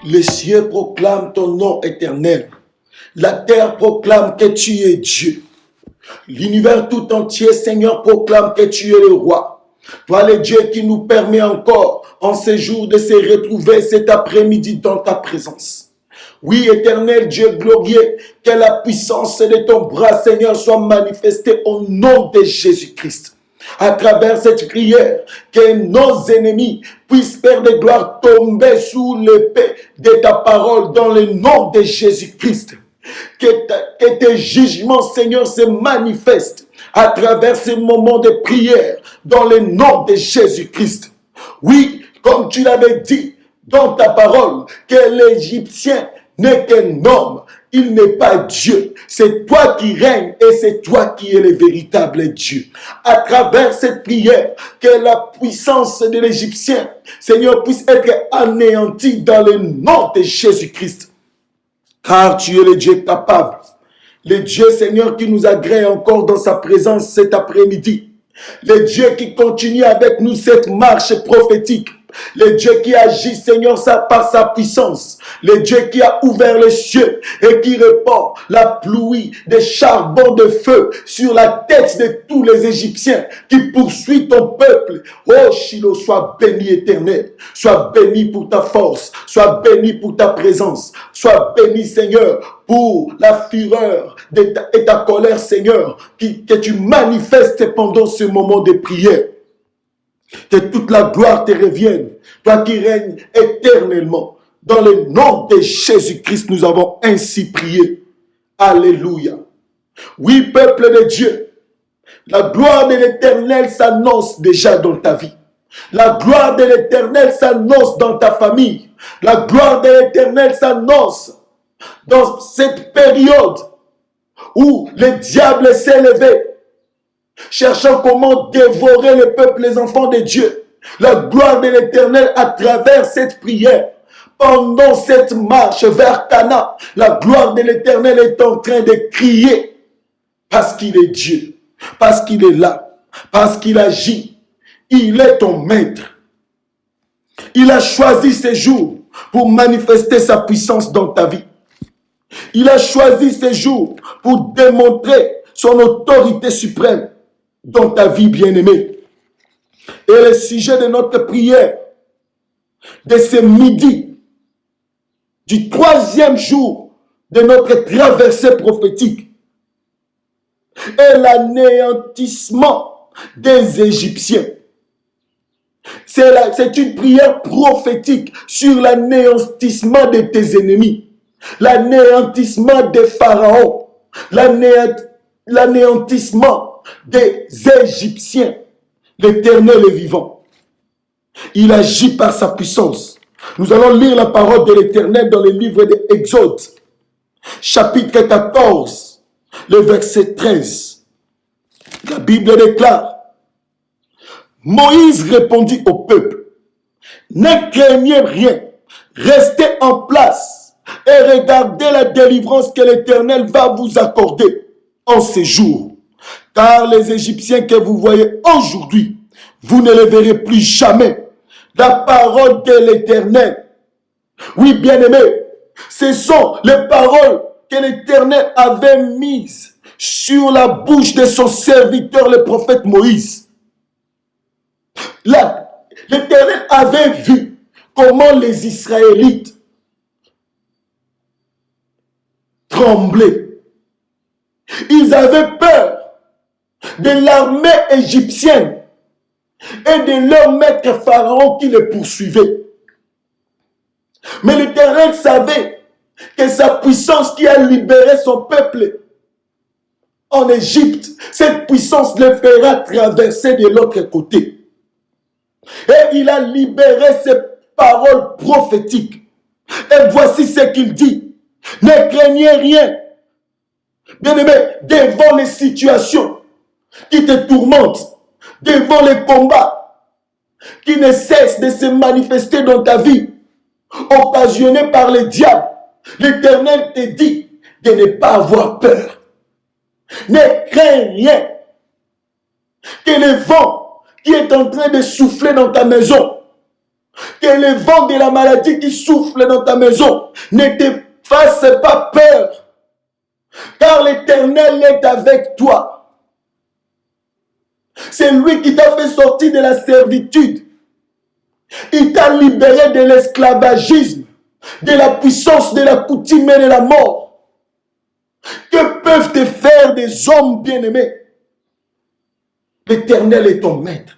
Les cieux proclament ton nom éternel. La terre proclame que tu es Dieu. L'univers tout entier, Seigneur, proclame que tu es le roi. Toi, le Dieu qui nous permet encore, en ces jours, de se retrouver cet après-midi dans ta présence. Oui, éternel Dieu glorieux, que la puissance de ton bras, Seigneur, soit manifestée au nom de Jésus-Christ. À travers cette prière, que nos ennemis puissent, Père de gloire, tomber sous l'épée de ta parole dans le nom de Jésus-Christ. Que tes jugements, Seigneur, se manifestent à travers ces moments de prière dans le nom de Jésus-Christ. Oui, comme tu l'avais dit dans ta parole, que l'Égyptien n'est qu'un homme, il n'est pas Dieu. C'est toi qui règnes et c'est toi qui es le véritable Dieu. À travers cette prière, que la puissance de l'Égyptien, Seigneur, puisse être anéantie dans le nom de Jésus-Christ. Car tu es le Dieu capable, le Dieu, Seigneur, qui nous agrée encore dans sa présence cet après-midi. Le Dieu qui continue avec nous cette marche prophétique. Le Dieu qui agit, Seigneur, par sa puissance. Le Dieu qui a ouvert les cieux et qui répand la pluie de charbon de feu sur la tête de tous les Égyptiens, qui poursuit ton peuple. Oh Shiloh, sois béni éternel. Sois béni pour ta force. Sois béni pour ta présence. Sois béni, Seigneur, pour la fureur et ta colère, Seigneur, que tu manifestes pendant ce moment de prière. Que toute la gloire te revienne, toi qui règnes éternellement. Dans le nom de Jésus-Christ, nous avons ainsi prié. Alléluia. Oui, peuple de Dieu, la gloire de l'Éternel s'annonce déjà dans ta vie. La gloire de l'Éternel s'annonce dans ta famille. La gloire de l'Éternel s'annonce dans cette période où le diable s'est levé, cherchant comment dévorer le peuple, les enfants de Dieu. La gloire de l'Éternel à travers cette prière, pendant cette marche vers Cana, la gloire de l'Éternel est en train de crier parce qu'il est Dieu, parce qu'il est là, parce qu'il agit. Il est ton maître. Il a choisi ces jours pour manifester sa puissance dans ta vie. Il a choisi ces jours pour démontrer son autorité suprême dans ta vie, bien-aimée. Et le sujet de notre prière de ce midi, du 3e jour de notre traversée prophétique, est l'anéantissement des Égyptiens. C'est une prière prophétique sur l'anéantissement de tes ennemis, l'anéantissement des pharaons, l'anéantissement des Égyptiens. L'Éternel est vivant. Il agit par sa puissance. Nous allons lire la parole de l'Éternel dans le livre de Exode, chapitre 14, le verset 13. La Bible déclare: Moïse répondit au peuple: ne craignez rien, restez en place et regardez la délivrance que l'Éternel va vous accorder en ces jours. Car les Égyptiens que vous voyez aujourd'hui, vous ne les verrez plus jamais. La parole de l'Éternel. Oui, bien-aimés, ce sont les paroles que l'Éternel avait mises sur la bouche de son serviteur, le prophète Moïse. L'Éternel avait vu comment les Israélites tremblaient. Ils avaient peur de l'armée égyptienne et de leur maître pharaon qui les poursuivait. Mais l'Éternel savait que sa puissance qui a libéré son peuple en Égypte, cette puissance le fera traverser de l'autre côté. Et il a libéré ses paroles prophétiques. Et voici ce qu'il dit: ne craignez rien. Bien-aimé, devant les situations qui te tourmentent, devant les combats qui ne cessent de se manifester dans ta vie, occasionnés par le diable, l'Éternel te dit de ne pas avoir peur. Ne crains rien. Que le vent qui est en train de souffler dans ta maison, Que les vents de la maladie qui soufflent dans ta maison ne te fassent pas peur. Car l'Éternel est avec toi. C'est lui qui t'a fait sortir de la servitude. Il t'a libéré de l'esclavagisme, de la puissance de la coutume et de la mort. Que peuvent te faire des hommes bien-aimés? L'Éternel est ton maître.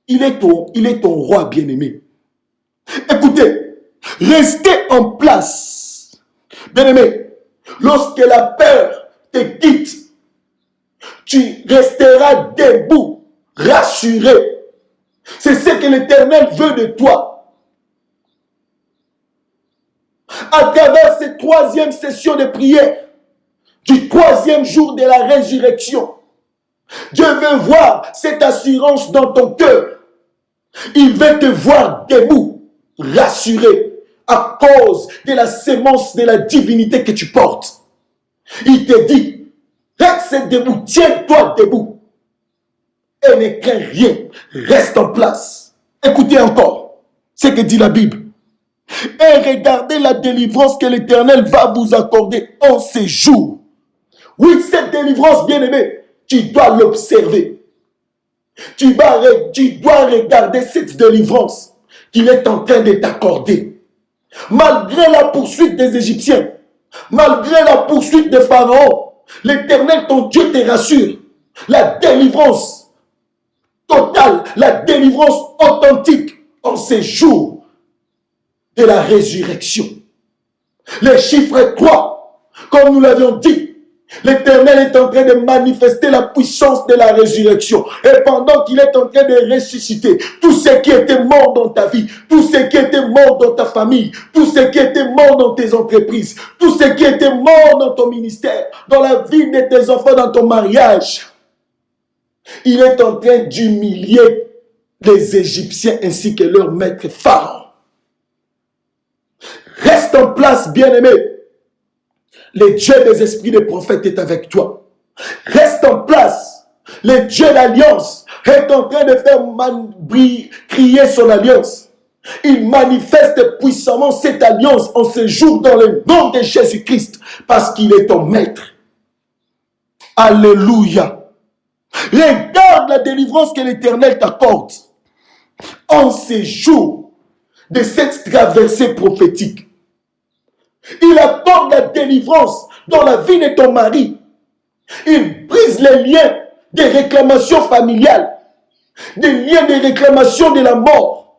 Il est ton roi bien-aimé. Écoutez, restez en place. Bien-aimé, lorsque la peur te quitte, tu resteras debout, rassuré. C'est ce que l'Éternel veut de toi. À travers cette troisième session de prière, du troisième jour de la résurrection, Dieu veut voir cette assurance dans ton cœur. Il veut te voir debout, rassuré, à cause de la sémence de la divinité que tu portes. Il te dit, reste debout, tiens-toi debout. Et ne crains rien, reste en place. Écoutez encore ce que dit la Bible. Et regardez la délivrance que l'Éternel va vous accorder en ces jours. Oui, cette délivrance, bien-aimée, tu dois l'observer. Tu dois regarder cette délivrance qu'il est en train de t'accorder. Malgré la poursuite des Égyptiens, malgré la poursuite de Pharaon, l'Éternel, ton Dieu, te rassure. La délivrance totale, la délivrance authentique en ces jours de la résurrection. Les chiffres 3, comme nous l'avions dit, l'Éternel est en train de manifester la puissance de la résurrection. Et pendant qu'il est en train de ressusciter, tous ceux qui étaient morts dans ta vie, tous ceux qui étaient morts dans ta famille, tous ceux qui étaient morts dans tes entreprises, tous ceux qui étaient morts dans ton ministère, dans la vie de tes enfants, dans ton mariage, il est en train d'humilier les Égyptiens ainsi que leur maître Pharaon. Reste en place, bien-aimé. Le Dieu des esprits des prophètes est avec toi. Reste en place. Le Dieu d'alliance est en train de faire crier son alliance. Il manifeste puissamment cette alliance en ce jour dans le nom de Jésus-Christ parce qu'il est ton maître. Alléluia. Regarde la délivrance que l'Éternel t'accorde en ces jours de cette traversée prophétique. Il accorde la délivrance dans la vie de ton mari. Il brise les liens des réclamations familiales, des liens de réclamation de la mort.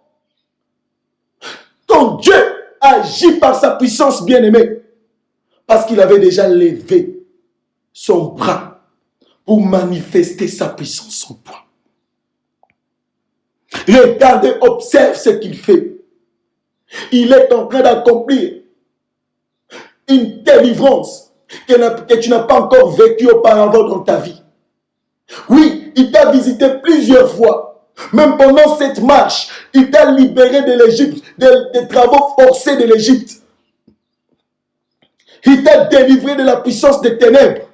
Ton Dieu agit par sa puissance bien-aimée parce qu'il avait déjà levé son bras pour manifester sa puissance en toi. Regardez, observe ce qu'il fait. Il est en train d'accomplir une délivrance que tu n'as pas encore vécue auparavant dans ta vie. Oui, il t'a visité plusieurs fois. Même pendant cette marche, il t'a libéré de l'Égypte, des travaux forcés de l'Égypte. Il t'a délivré de la puissance des ténèbres.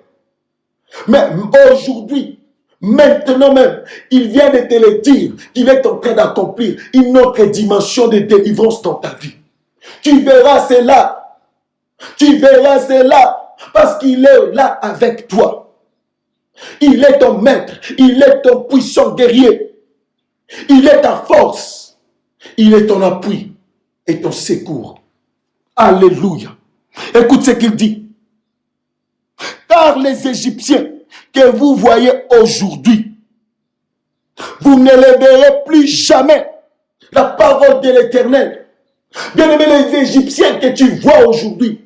Mais aujourd'hui, maintenant même, il vient de te le dire qu'il est en train d'accomplir une autre dimension de délivrance dans ta vie. Tu verras cela. Tu verras cela parce qu'il est là avec toi. Il est ton maître. Il est ton puissant guerrier. Il est ta force. Il est ton appui et ton secours. Alléluia. Écoute ce qu'il dit. Car les Égyptiens que vous voyez aujourd'hui, vous ne les verrez plus jamais. La parole de l'Éternel. Bien-aimés, les Égyptiens que tu vois aujourd'hui,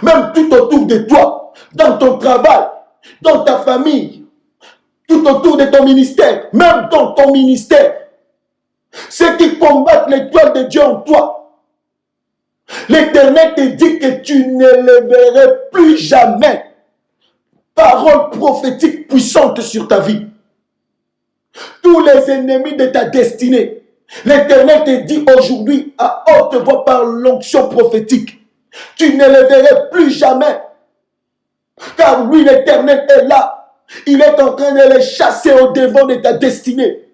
même tout autour de toi, dans ton travail, dans ta famille, tout autour de ton ministère, même dans ton ministère, ceux qui combattent l'étoile de Dieu en toi, l'Éternel te dit que tu ne les verrais plus jamais. Parole prophétique puissante sur ta vie. Tous les ennemis de ta destinée, l'Éternel te dit aujourd'hui à haute voix par l'onction prophétique, tu ne les verrais plus jamais. Car lui, l'Éternel est là. Il est en train de les chasser au devant de ta destinée.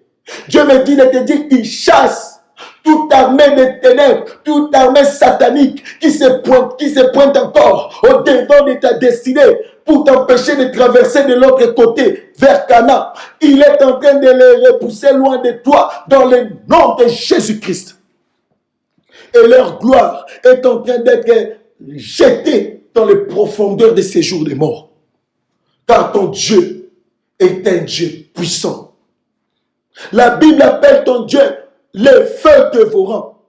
Dieu me dit de te dire, il chasse toute armée des ténèbres, toute armée satanique qui se pointe encore au devant de ta destinée pour t'empêcher de traverser de l'autre côté vers Canaan. Il est en train de les repousser loin de toi dans le nom de Jésus-Christ. Et leur gloire est en train d'être jetée dans les profondeurs de ces jours de mort. Car ton Dieu est un Dieu puissant. La Bible appelle ton Dieu le feu dévorant.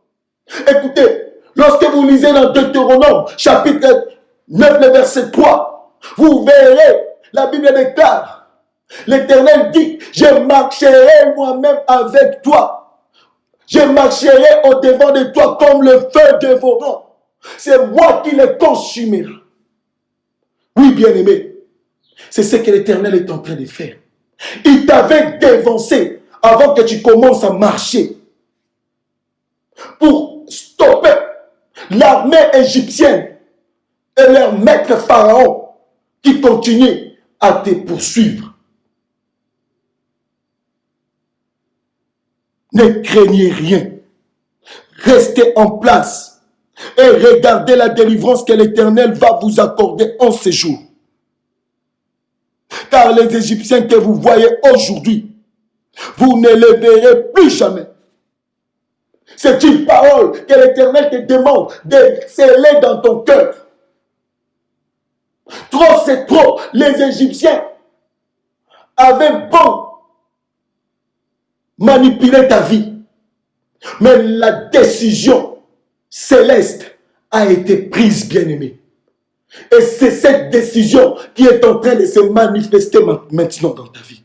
Écoutez, lorsque vous lisez dans Deutéronome, chapitre 9, le verset 3, vous verrez, la Bible déclare, l'Éternel dit, je marcherai moi-même avec toi. Je marcherai au-devant de toi comme le feu dévorant. C'est moi qui le consumerai. Oui, bien-aimé, c'est ce que l'Éternel est en train de faire. Il t'avait dévancé avant que tu commences à marcher pour stopper l'armée égyptienne et leur maître Pharaon qui continue à te poursuivre. Ne craignez rien. Restez en place et regardez la délivrance que l'Éternel va vous accorder en ces jours. Car les Égyptiens que vous voyez aujourd'hui, vous ne les verrez plus jamais. C'est une parole que l'Éternel te demande de sceller dans ton cœur. Trop, c'est trop. Les Égyptiens avaient beau manipuler ta vie, mais la décision céleste a été prise, bien-aimé. Et c'est cette décision qui est en train de se manifester maintenant dans ta vie.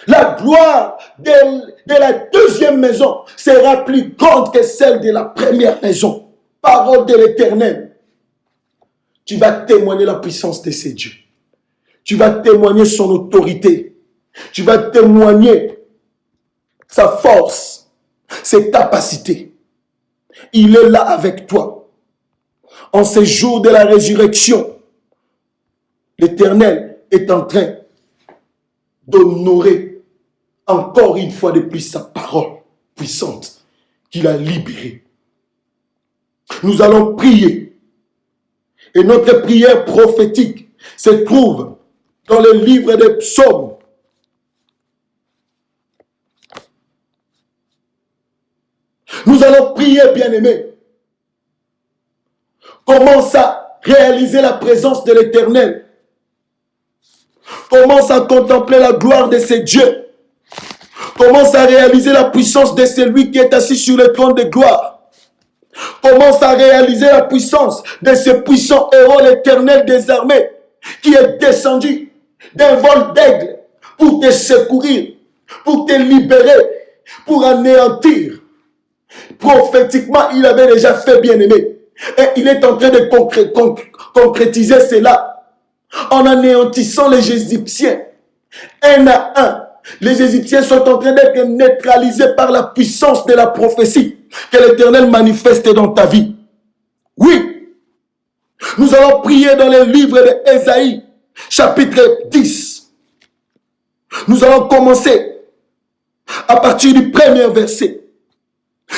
La gloire de la deuxième maison sera plus grande que celle de la première maison. Parole de l'Éternel. Tu vas témoigner la puissance de ces dieux. Tu vas témoigner son autorité. Tu vas témoigner sa force, ses capacités. Il est là avec toi. En ces jours de la résurrection, l'Éternel est en train d'honorer encore une fois de plus sa parole puissante qu'il a libérée. Nous allons prier. Et notre prière prophétique se trouve dans le livre des psaumes. Nous allons prier, bien-aimés. Commence à réaliser la présence de l'Éternel. Commence à contempler la gloire de ces dieux. Commence à réaliser la puissance de celui qui est assis sur le trône de gloire. Commence à réaliser la puissance de ce puissant héros, l'Éternel des armées, qui est descendu d'un vol d'aigle pour te secourir, pour te libérer, pour anéantir. Prophétiquement, il avait déjà fait, bien-aimé. Et il est en train de concrétiser cela en anéantissant les Égyptiens. Un à un, les Égyptiens sont en train d'être neutralisés par la puissance de la prophétie que l'Éternel manifeste dans ta vie. Oui, nous allons prier dans le livre d'Ésaïe, chapitre 10. Nous allons commencer à partir du premier verset.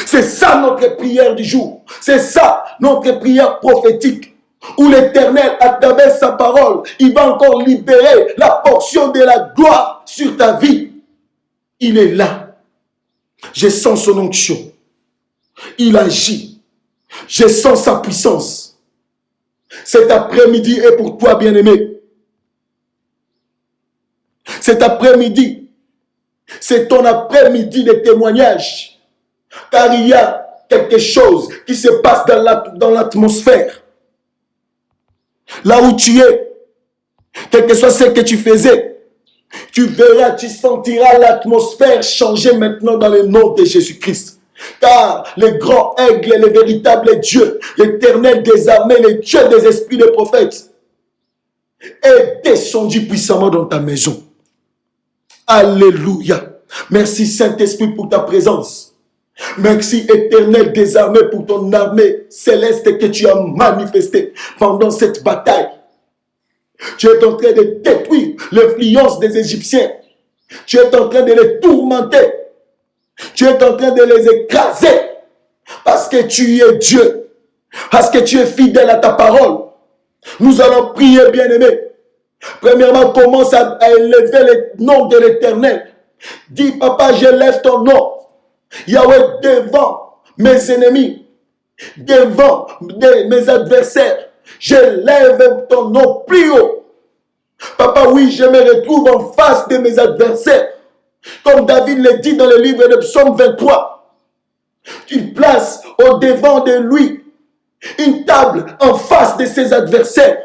C'est ça notre prière du jour. C'est ça notre prière prophétique. Où l'Éternel, à travers sa parole, il va encore libérer la portion de la gloire sur ta vie. Il est là. Je sens son onction. Il agit. Je sens sa puissance. Cet après-midi est pour toi, bien-aimé. Cet après-midi, c'est ton après-midi de témoignage. Car il y a quelque chose qui se passe dans l'atmosphère. Là où tu es, quel que soit ce que tu faisais, tu verras, tu sentiras l'atmosphère changer maintenant dans le nom de Jésus-Christ. Car le grand aigle, le véritable Dieu, l'Éternel des armées, le Dieu des esprits des prophètes, est descendu puissamment dans ta maison. Alléluia. Merci Saint-Esprit pour ta présence. Merci Éternel des armées pour ton armée céleste que tu as manifestée pendant cette bataille. Tu es en train de détruire l'influence des Égyptiens. Tu es en train de les tourmenter. Tu es en train de les écraser parce que tu es Dieu, parce que tu es fidèle à ta parole. Nous allons prier, bien-aimés. Premièrement, commence à élever le nom de l'Éternel. Dis, papa, j'élève ton nom. Yahweh, devant mes ennemis, devant mes adversaires, j'élève ton nom plus haut. Papa, oui, je me retrouve en face de mes adversaires. Comme David le dit dans le livre de Psaume 23. Tu places au devant de lui une table en face de ses adversaires.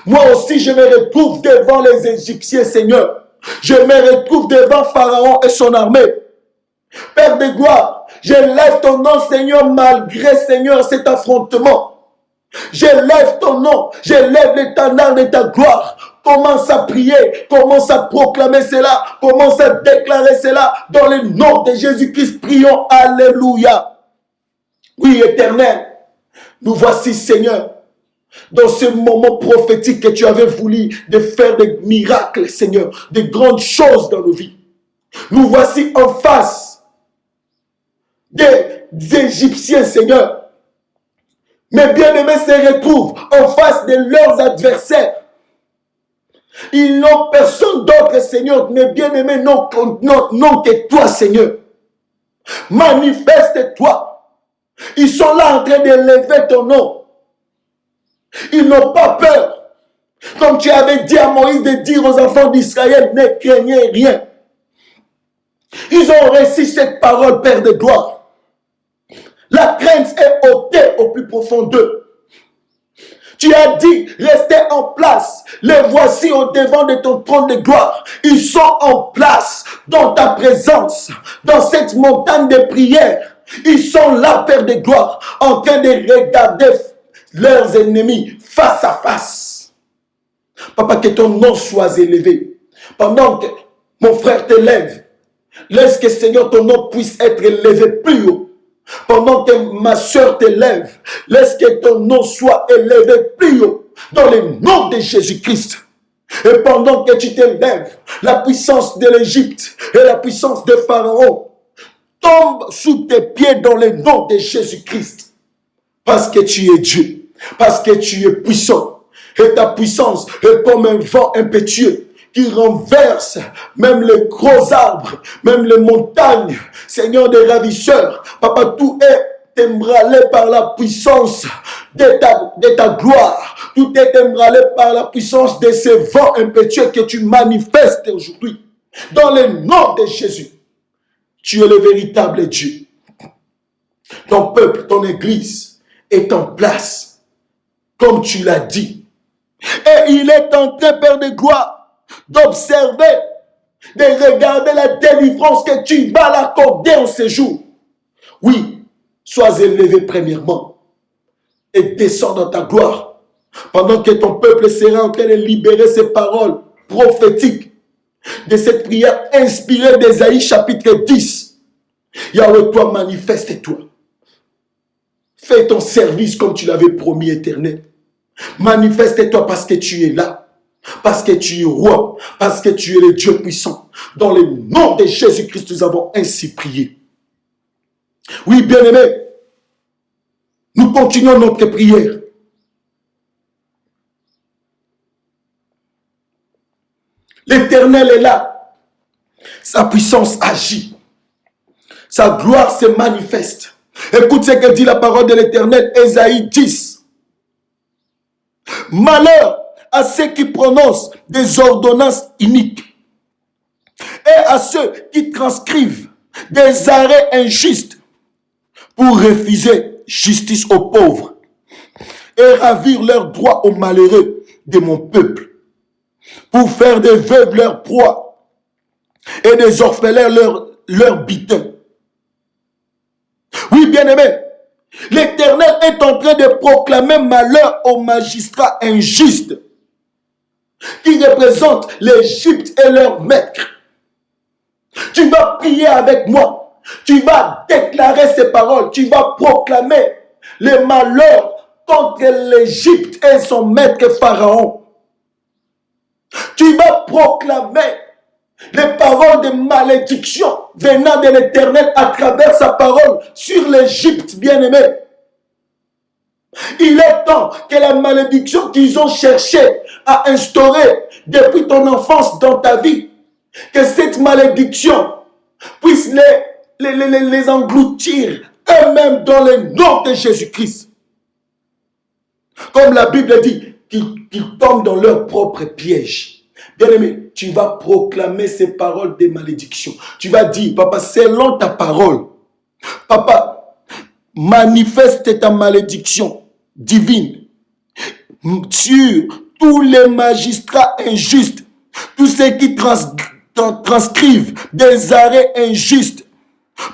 Moi aussi, je me retrouve devant les Égyptiens, Seigneur. Je me retrouve devant Pharaon et son armée. Père de gloire, j'élève ton nom, Seigneur, malgré, Seigneur, cet affrontement. J'élève ton nom, j'élève l'étendard de ta gloire. Commence à prier, commence à proclamer cela, commence à déclarer cela. Dans le nom de Jésus-Christ, prions, alléluia. Oui, Éternel, nous voici, Seigneur, dans ce moment prophétique que tu avais voulu de faire des miracles, Seigneur, de grandes choses dans nos vies. Nous voici en face des Égyptiens, Seigneur. Mes bien-aimés se retrouvent en face de leurs adversaires. Ils n'ont personne d'autre, Seigneur. Mes bien-aimés n'ont que toi, Seigneur. Manifeste-toi. Ils sont là en train d'élever ton nom. Ils n'ont pas peur. Comme tu avais dit à Moïse de dire aux enfants d'Israël, ne craignez rien. Ils ont reçu cette parole, Père de gloire. La crainte est ôtée au plus profond d'eux. Tu as dit, restez en place. Les voici au devant de ton trône de gloire. Ils sont en place dans ta présence, dans cette montagne de prière. Ils sont là, Père de gloire, en train de regarder leurs ennemis face à face. Papa, que ton nom soit élevé. Pendant que mon frère t'élève, laisse que, Seigneur, ton nom puisse être élevé plus haut. Pendant que ma soeur t'élève, laisse que ton nom soit élevé plus haut dans le nom de Jésus-Christ. Et pendant que tu t'élèves, la puissance de l'Égypte et la puissance de Pharaon tombent sous tes pieds dans le nom de Jésus-Christ. Parce que tu es Dieu, parce que tu es puissant. Et ta puissance est comme un vent impétueux qui renverse même les gros arbres, même les montagnes. Seigneur des ravisseurs, Papa, tout est ébranlé par la puissance de ta gloire. Tout est ébranlé par la puissance de ce vent impétueux que tu manifestes aujourd'hui. Dans le nom de Jésus, tu es le véritable Dieu. Ton peuple, ton église est en place, comme tu l'as dit. Et il est en train, Père de gloire, d'observer, de regarder la délivrance que tu vas l'accorder en ce jour. Oui, sois élevé premièrement et descends dans ta gloire pendant que ton peuple sera en train de libérer ses paroles prophétiques de cette prière inspirée d'Ésaïe chapitre 10. Yahweh, toi, manifeste-toi. Fais ton service comme tu l'avais promis, Éternel. Manifeste-toi parce que tu es là. Parce que tu es roi, parce que tu es le Dieu puissant. Dans le nom de Jésus-Christ, nous avons ainsi prié. Oui, bien-aimés, nous continuons notre prière. L'Éternel est là. Sa puissance agit. Sa gloire se manifeste. Écoute ce que dit la parole de l'Éternel, Ésaïe 10. Malheur à ceux qui prononcent des ordonnances iniques et à ceux qui transcrivent des arrêts injustes pour refuser justice aux pauvres et ravir leurs droits aux malheureux de mon peuple, pour faire des veuves leur proie et des orphelins leur butin. Oui, bien-aimés, l'Éternel est en train de proclamer malheur aux magistrats injustes qui représentent l'Égypte et leur maître. Tu vas prier avec moi. Tu vas déclarer ces paroles. Tu vas proclamer le malheur contre l'Égypte et son maître Pharaon. Tu vas proclamer les paroles de malédiction venant de l'Éternel à travers sa parole sur l'Égypte, bien-aimé. Il est temps que la malédiction qu'ils ont cherché à instaurer depuis ton enfance dans ta vie, que cette malédiction puisse les engloutir eux-mêmes dans le nom de Jésus-Christ. Comme la Bible dit, qu'ils tombent dans leur propre piège. Bien-aimé, tu vas proclamer ces paroles de malédiction. Tu vas dire, papa, selon ta parole, papa, manifeste ta malédiction divine sur tous les magistrats injustes, tous ceux qui transcrivent des arrêts injustes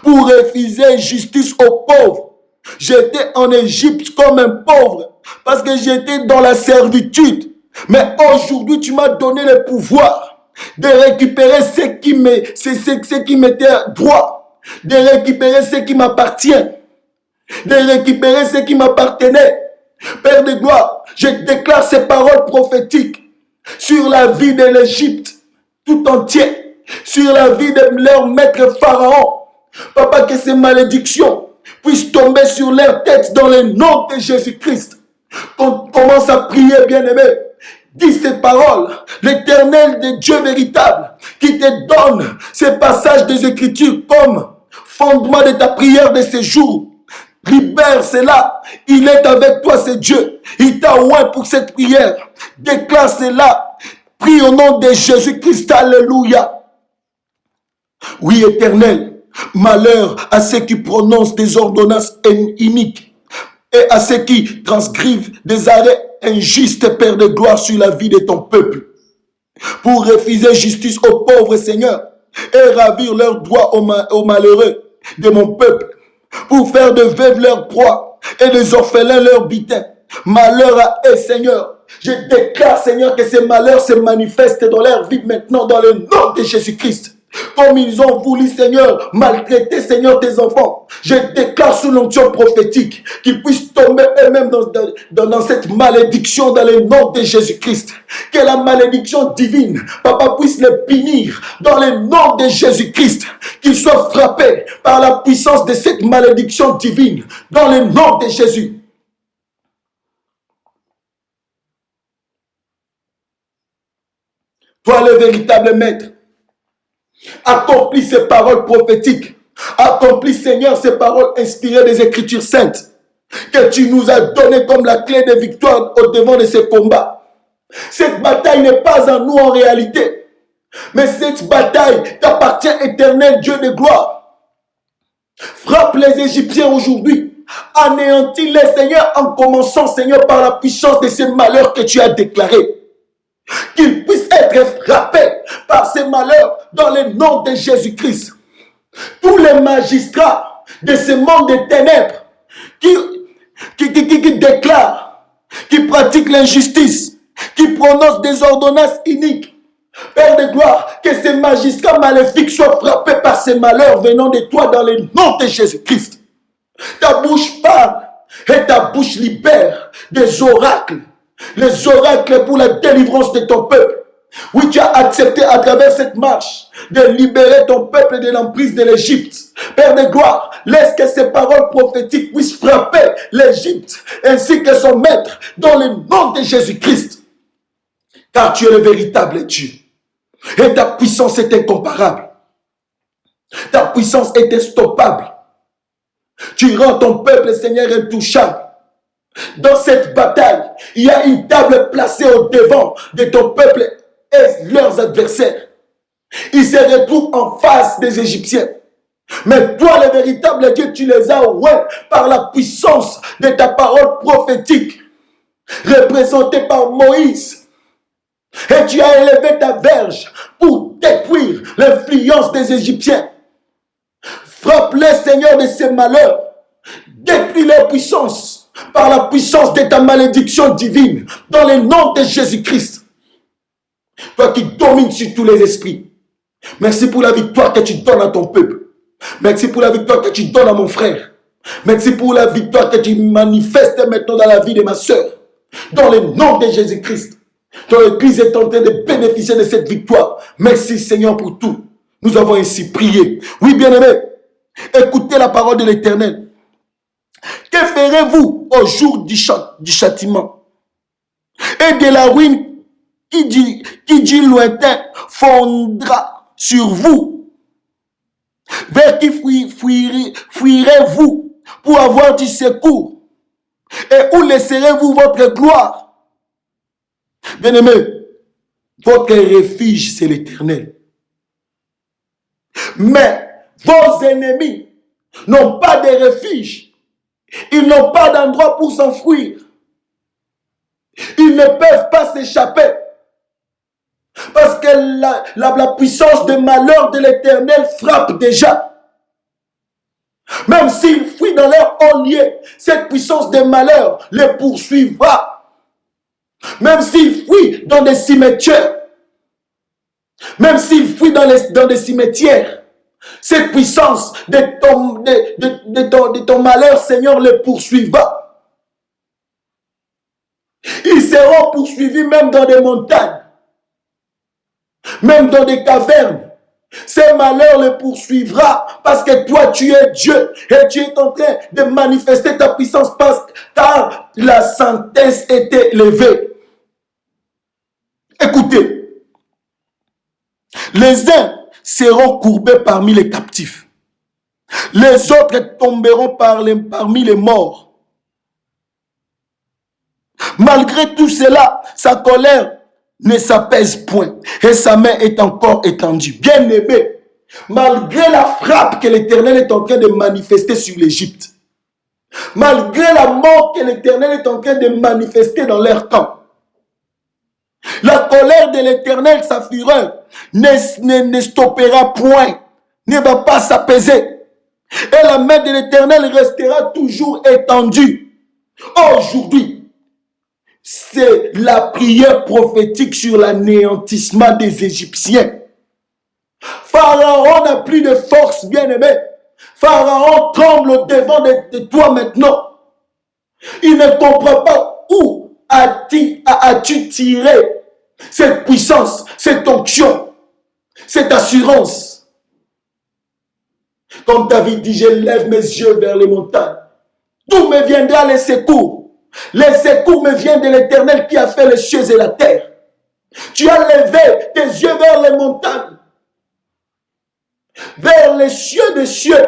pour refuser justice aux pauvres. J'étais en Égypte comme un pauvre parce que j'étais dans la servitude. Mais aujourd'hui, tu m'as donné le pouvoir de récupérer ce qui m'était droit, de récupérer ce qui m'appartient, de récupérer ce qui m'appartenait. Père de gloire, je déclare ces paroles prophétiques sur la vie de l'Égypte tout entier, sur la vie de leur maître Pharaon. Papa, que ces malédictions puissent tomber sur leur tête dans le nom de Jésus-Christ. Qu'on commence à prier, bien-aimé. Dis ces paroles, l'Éternel de Dieu véritable, qui te donne ces passages des Écritures comme fondement de ta prière de ce jour. Libère cela. Il est avec toi, c'est Dieu. Il t'a oint pour cette prière. Déclare cela. Prie au nom de Jésus-Christ. Alléluia. Oui, Éternel, malheur à ceux qui prononcent des ordonnances iniques et à ceux qui transcrivent des arrêts injustes, Père de gloire, sur la vie de ton peuple, pour refuser justice aux pauvres, Seigneur, et ravir leurs droits aux malheureux de mon peuple, pour faire de veuves leur proie et des orphelins leur butin. Malheur à eux, Seigneur. Je déclare, Seigneur, que ces malheurs se manifestent dans leur vie maintenant, dans le nom de Jésus-Christ. Comme ils ont voulu, Seigneur, maltraiter, Seigneur, tes enfants. Je déclare sous l'onction prophétique qu'ils puissent tomber eux-mêmes dans cette malédiction dans le nom de Jésus-Christ. Que la malédiction divine, Papa, puisse les punir dans le nom de Jésus-Christ. Qu'ils soient frappés par la puissance de cette malédiction divine dans le nom de Jésus. Toi, le véritable maître, accomplis ces paroles prophétiques. Accomplis, Seigneur, ces paroles inspirées des Écritures saintes que tu nous as données comme la clé de victoire au devant de ces combats. Cette bataille n'est pas en nous en réalité, mais cette bataille t'appartient, Éternel Dieu de gloire. Frappe les Égyptiens aujourd'hui. Anéantis-les, Seigneur, en commençant, Seigneur, par la puissance de ces malheurs que tu as déclarés. Qu'ils puissent être frappés par ces malheurs dans le nom de Jésus-Christ. Tous les magistrats de ce monde des ténèbres qui déclarent, qui pratiquent l'injustice, qui prononcent des ordonnances iniques, Père de gloire, que ces magistrats maléfiques soient frappés par ces malheurs venant de toi dans le nom de Jésus-Christ. Ta bouche parle et ta bouche libère des oracles. Les oracles pour la délivrance de ton peuple. Oui, tu as accepté à travers cette marche de libérer ton peuple de l'emprise de l'Égypte. Père de gloire, laisse que ces paroles prophétiques puissent frapper l'Égypte ainsi que son maître dans le nom de Jésus-Christ. Car tu es le véritable Dieu. Et ta puissance est incomparable. Ta puissance est instoppable. Tu rends ton peuple, Seigneur, intouchable. Dans cette bataille, il y a une table placée au devant de ton peuple et leurs adversaires. Ils se retrouvent en face des Égyptiens. Mais toi, le véritable Dieu, tu les as oués par la puissance de ta parole prophétique, représentée par Moïse. Et tu as élevé ta verge pour détruire l'influence des Égyptiens. Frappe-les, Seigneur, de ces malheurs. Détruis leur puissance par la puissance de ta malédiction divine, dans le nom de Jésus-Christ. Toi qui domines sur tous les esprits. Merci pour la victoire que tu donnes à ton peuple. Merci pour la victoire que tu donnes à mon frère. Merci pour la victoire que tu manifestes maintenant dans la vie de ma soeur. Dans le nom de Jésus-Christ. Ton Église est en train de bénéficier de cette victoire. Merci Seigneur pour tout. Nous avons ainsi prié. Oui, bien-aimés, écoutez la parole de l'Éternel. Que ferez-vous au jour du châtiment et de la ruine qui dit lointain fondra sur vous? Vers qui fuirez-vous pour avoir du secours? Et où laisserez-vous votre gloire? Bien-aimé, votre refuge, c'est l'Éternel. Mais vos ennemis n'ont pas de refuge. Ils n'ont pas d'endroit pour s'enfuir. Ils ne peuvent pas s'échapper. Parce que la puissance de malheur de l'Éternel frappe déjà. Même s'ils fuient dans leur haut lieu, cette puissance de malheur les poursuivra. Même s'ils fuient dans des cimetières, même s'ils fuient dans des cimetières, cette puissance de ton malheur, Seigneur, les poursuivra. Ils seront poursuivis même dans des montagnes, même dans des cavernes. Ces malheurs les poursuivra parce que toi, tu es Dieu et tu es en train de manifester ta puissance car la sentence était levée. Écoutez, les uns seront courbés parmi les captifs, les autres tomberont parmi les morts. Malgré tout cela, sa colère ne s'apaise point et sa main est encore étendue. Bien-aimé, malgré la frappe que l'Éternel est en train de manifester sur l'Égypte, malgré la mort que l'Éternel est en train de manifester dans leur camp, la colère de l'Éternel, sa fureur, ne stoppera point, ne va pas s'apaiser. Et la main de l'Éternel restera toujours étendue. Aujourd'hui, c'est la prière prophétique sur l'anéantissement des Égyptiens. Pharaon n'a plus de force, bien-aimé. Pharaon tremble au-devant de toi maintenant. Il ne comprend pas où as-tu tiré cette puissance, cette onction, cette assurance. Comme David dit, je lève mes yeux vers les montagnes. D'où me viendra les secours? Les secours me viennent de l'Éternel qui a fait les cieux et la terre. Tu as levé tes yeux vers les montagnes, vers les cieux des cieux.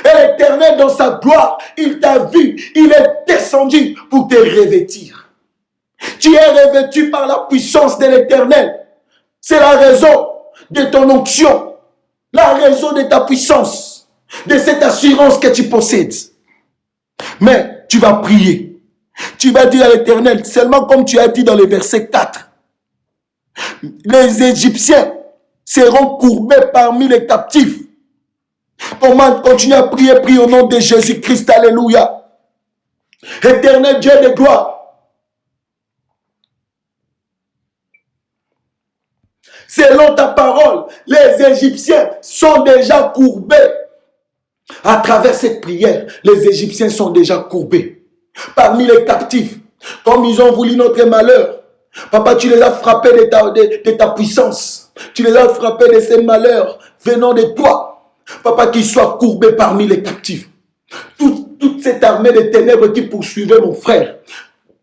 Et l'Éternel dans sa gloire, il t'a vu, il est descendu pour te revêtir. Tu es revêtu par la puissance de l'Éternel. C'est la raison de ton onction, la raison de ta puissance, de cette assurance que tu possèdes. Mais tu vas prier. Tu vas dire à l'Éternel, seulement comme tu as dit dans le verset 4, les Égyptiens seront courbés parmi les captifs. Comment continuer à prier, prie au nom de Jésus-Christ, alléluia. Éternel Dieu de gloire, selon ta parole, les Égyptiens sont déjà courbés. À travers cette prière, les Égyptiens sont déjà courbés. Parmi les captifs, comme ils ont voulu notre malheur, papa, tu les as frappés de ta puissance. Tu les as frappés de ces malheurs venant de toi. Papa, qu'ils soient courbés parmi les captifs. Toute cette armée de ténèbres qui poursuivait mon frère,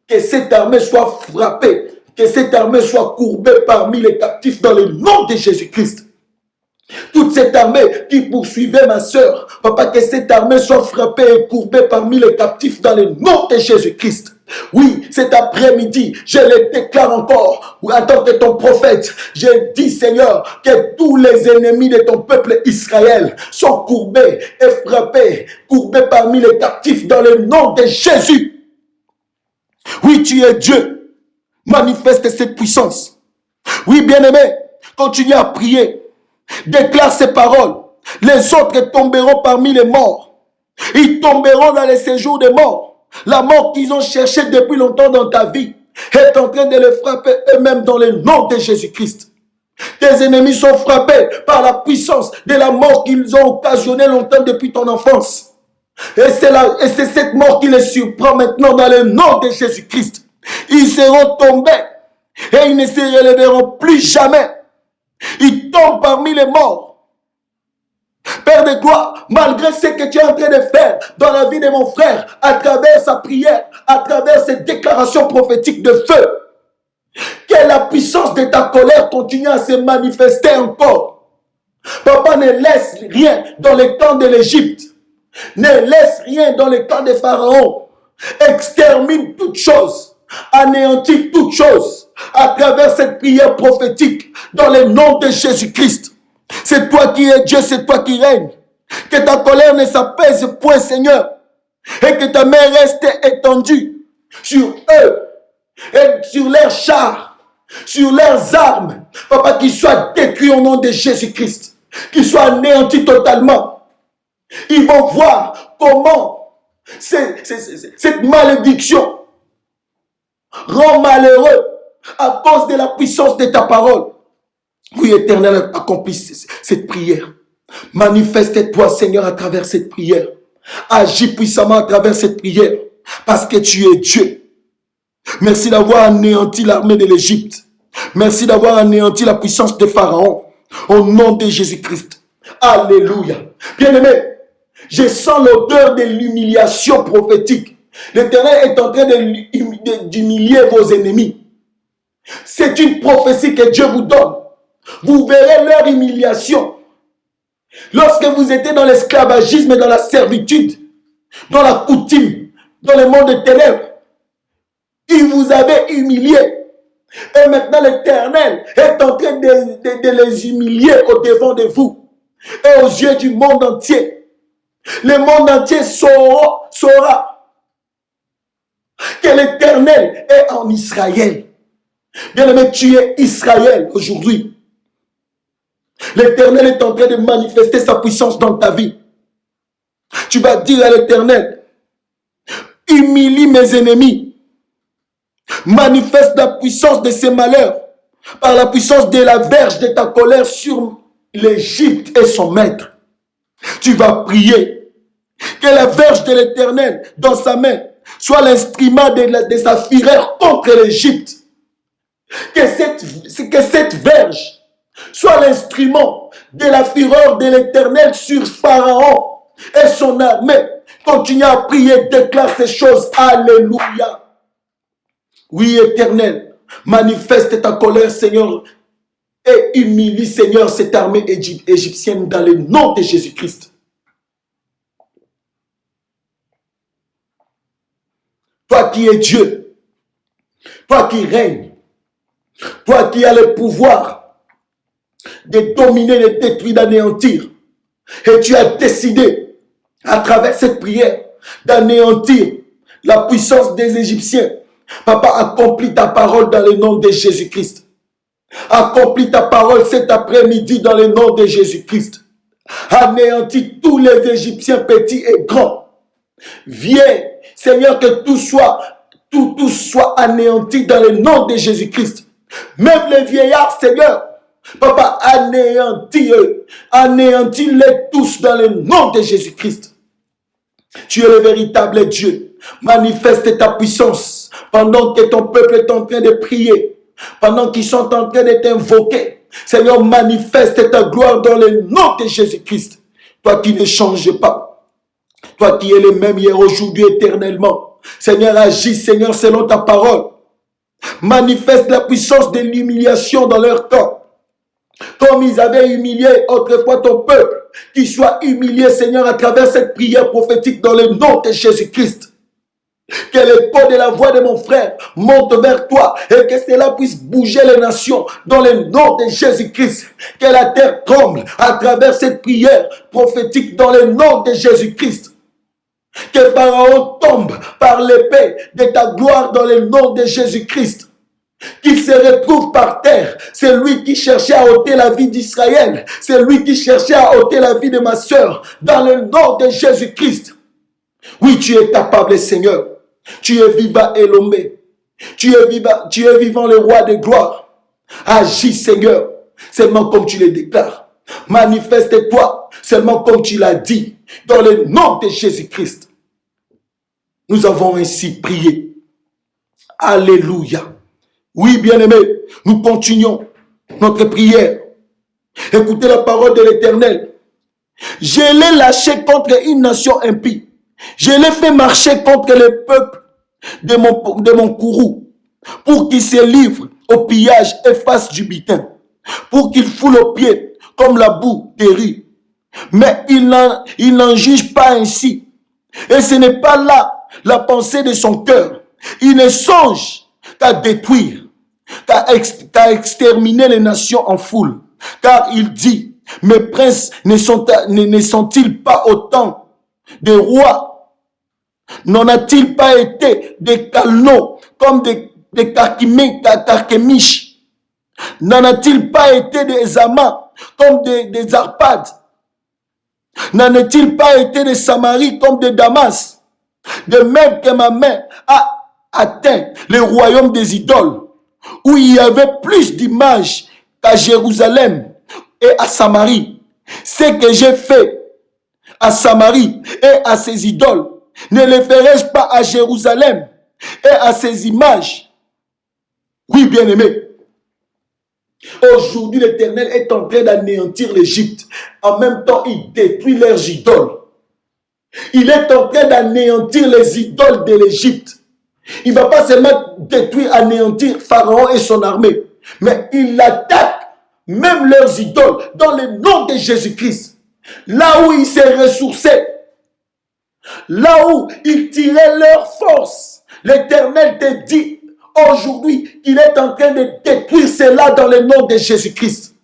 que cette armée soit frappée, que cette armée soit courbée parmi les captifs dans le nom de Jésus-Christ. Toute cette armée qui poursuivait ma soeur, papa, que cette armée soit frappée et courbée parmi les captifs dans le nom de Jésus-Christ. Oui, cet après-midi, je le déclare encore, en tant que ton prophète, je dis, Seigneur, que tous les ennemis de ton peuple Israël sont courbés et frappés, courbés parmi les captifs dans le nom de Jésus. Oui, tu es Dieu, manifeste cette puissance. Oui, bien-aimé, continue à prier, déclare ces paroles. Les autres tomberont parmi les morts. Ils tomberont dans les séjours des morts. La mort qu'ils ont cherchée depuis longtemps dans ta vie est en train de les frapper eux-mêmes dans le nom de Jésus-Christ. Tes ennemis sont frappés par la puissance de la mort qu'ils ont occasionnée longtemps depuis ton enfance. Et c'est cette mort qui les surprend maintenant dans le nom de Jésus-Christ. Ils seront tombés et ils ne se relèveront plus jamais. Ils tombent parmi les morts. Père de gloire, malgré ce que tu es en train de faire dans la vie de mon frère, à travers sa prière, à travers ses déclarations prophétiques de feu, que la puissance de ta colère continue à se manifester encore. Papa, ne laisse rien dans le temps de l'Égypte. Ne laisse rien dans le temps de Pharaon. Extermine toutes choses. Anéantis toutes choses à travers cette prière prophétique dans le nom de Jésus-Christ. C'est toi qui es Dieu, c'est toi qui règnes. Que ta colère ne s'apaise point, Seigneur. Et que ta main reste étendue sur eux et sur leurs chars, sur leurs armes. Papa, qu'ils soient détruits au nom de Jésus-Christ. Qu'ils soient anéantis totalement. Ils vont voir comment cette malédiction rend malheureux à cause de la puissance de ta parole. Oui, Éternel, accomplis cette prière. Manifeste-toi, Seigneur, à travers cette prière. Agis puissamment à travers cette prière. Parce que tu es Dieu. Merci d'avoir anéanti l'armée de l'Égypte. Merci d'avoir anéanti la puissance de Pharaon. Au nom de Jésus-Christ. Alléluia. Bien-aimé, je sens l'odeur de l'humiliation prophétique. L'Éternel est en train d'humilier vos ennemis. C'est une prophétie que Dieu vous donne. Vous verrez leur humiliation. Lorsque vous étiez dans l'esclavagisme et dans la servitude, dans la coutume, dans le monde des ténèbres, il vous avait humilié. Et maintenant l'Éternel est en train de les humilier au devant de vous et aux yeux du monde entier. Le monde entier saura que l'Éternel est en Israël. Bien-aimé, tu es Israël aujourd'hui. L'Éternel est en train de manifester sa puissance dans ta vie. Tu vas dire à l'Éternel, humilie mes ennemis, manifeste la puissance de ces malheurs par la puissance de la verge de ta colère sur l'Égypte et son maître. Tu vas prier que la verge de l'Éternel dans sa main soit l'instrument de sa fureur contre l'Égypte. Que cette verge soit l'instrument de la fureur de l'Éternel sur Pharaon et son armée. Continue à prier, déclare ces choses. Alléluia. Oui, Éternel, manifeste ta colère, Seigneur, et humilie, Seigneur, cette armée égyptienne dans le nom de Jésus-Christ. Toi qui es Dieu, toi qui règnes, toi qui as le pouvoir de dominer, de détruire, d'anéantir. Et tu as décidé, à travers cette prière, d'anéantir la puissance des Égyptiens. Papa, accomplis ta parole dans le nom de Jésus-Christ. Accomplis ta parole cet après-midi dans le nom de Jésus-Christ. Anéantis tous les Égyptiens petits et grands. Viens, Seigneur, que tout soit anéanti dans le nom de Jésus-Christ. Même les vieillards, Seigneur, Papa, anéantis-les tous dans le nom de Jésus-Christ. Tu es le véritable Dieu. Manifeste ta puissance pendant que ton peuple est en train de prier, pendant qu'ils sont en train de t'invoquer. Seigneur, manifeste ta gloire dans le nom de Jésus-Christ. Toi qui ne changes pas, toi qui es le même hier, aujourd'hui, éternellement. Seigneur, agis, Seigneur, selon ta parole. Manifeste la puissance de l'humiliation dans leur temps. Comme ils avaient humilié autrefois ton peuple, qu'il soit humilié, Seigneur, à travers cette prière prophétique dans le nom de Jésus-Christ. Que l'écho de la voix de mon frère monte vers toi et que cela puisse bouger les nations dans le nom de Jésus-Christ. Que la terre tremble à travers cette prière prophétique dans le nom de Jésus-Christ. Que Pharaon tombe par l'épée de ta gloire dans le nom de Jésus-Christ. Qu'il se retrouve par terre. C'est lui qui cherchait à ôter la vie d'Israël. C'est lui qui cherchait à ôter la vie de ma sœur. Dans le nom de Jésus-Christ. Oui, tu es capable, Seigneur. Tu es vivant, Elomé. Tu es vivant, le roi de gloire. Agis, Seigneur, seulement comme tu le déclares. Manifeste-toi seulement comme tu l'as dit. Dans le nom de Jésus-Christ. Nous avons ainsi prié. Alléluia. Oui, bien-aimés, nous continuons notre prière. Écoutez la parole de l'Éternel. Je l'ai lâché contre une nation impie. Je l'ai fait marcher contre le peuple de mon courroux, pour qu'il se livre au pillage et fasse du butin, pour qu'il foule aux pieds comme la boue des rues. Mais il n'en juge pas ainsi. Et ce n'est pas là la pensée de son cœur. Il ne songe qu'à détruire, qu'à exterminer les nations en foule. Car il dit, mes princes ne sont-ils pas autant de rois? N'en a-t-il pas été des Calnos comme des Carchemish? N'en a-t-il pas été des Amas comme des Arpades? N'en a-t-il pas été des Samarie comme des Damas? De même que ma main a atteint le royaume des idoles, où il y avait plus d'images qu'à Jérusalem et à Samarie. Ce que j'ai fait à Samarie et à ses idoles, ne le ferai-je pas à Jérusalem et à ses images? Oui, bien-aimé. Aujourd'hui, l'Éternel est en train d'anéantir l'Égypte. En même temps, il détruit leurs idoles. Il est en train d'anéantir les idoles de l'Égypte. Il ne va pas seulement détruire, anéantir Pharaon et son armée, mais il attaque même leurs idoles dans le nom de Jésus-Christ. Là où ils se ressourçaient, là où ils tiraient leur force, l'Éternel te dit aujourd'hui qu'il est en train de détruire cela dans le nom de Jésus-Christ.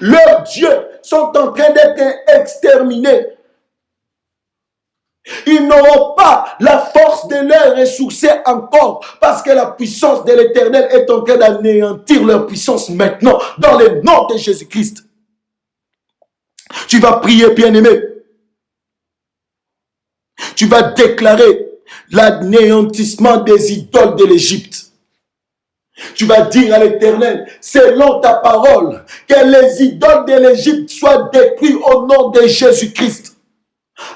Leurs dieux sont en train d'être exterminés. Ils n'auront pas la force de les ressourcer encore parce que la puissance de l'Éternel est en train d'anéantir leur puissance maintenant dans le nom de Jésus-Christ. Tu vas prier, bien-aimé. Tu vas déclarer l'anéantissement des idoles de l'Égypte. Tu vas dire à l'Éternel, selon ta parole, que les idoles de l'Égypte soient détruites au nom de Jésus-Christ.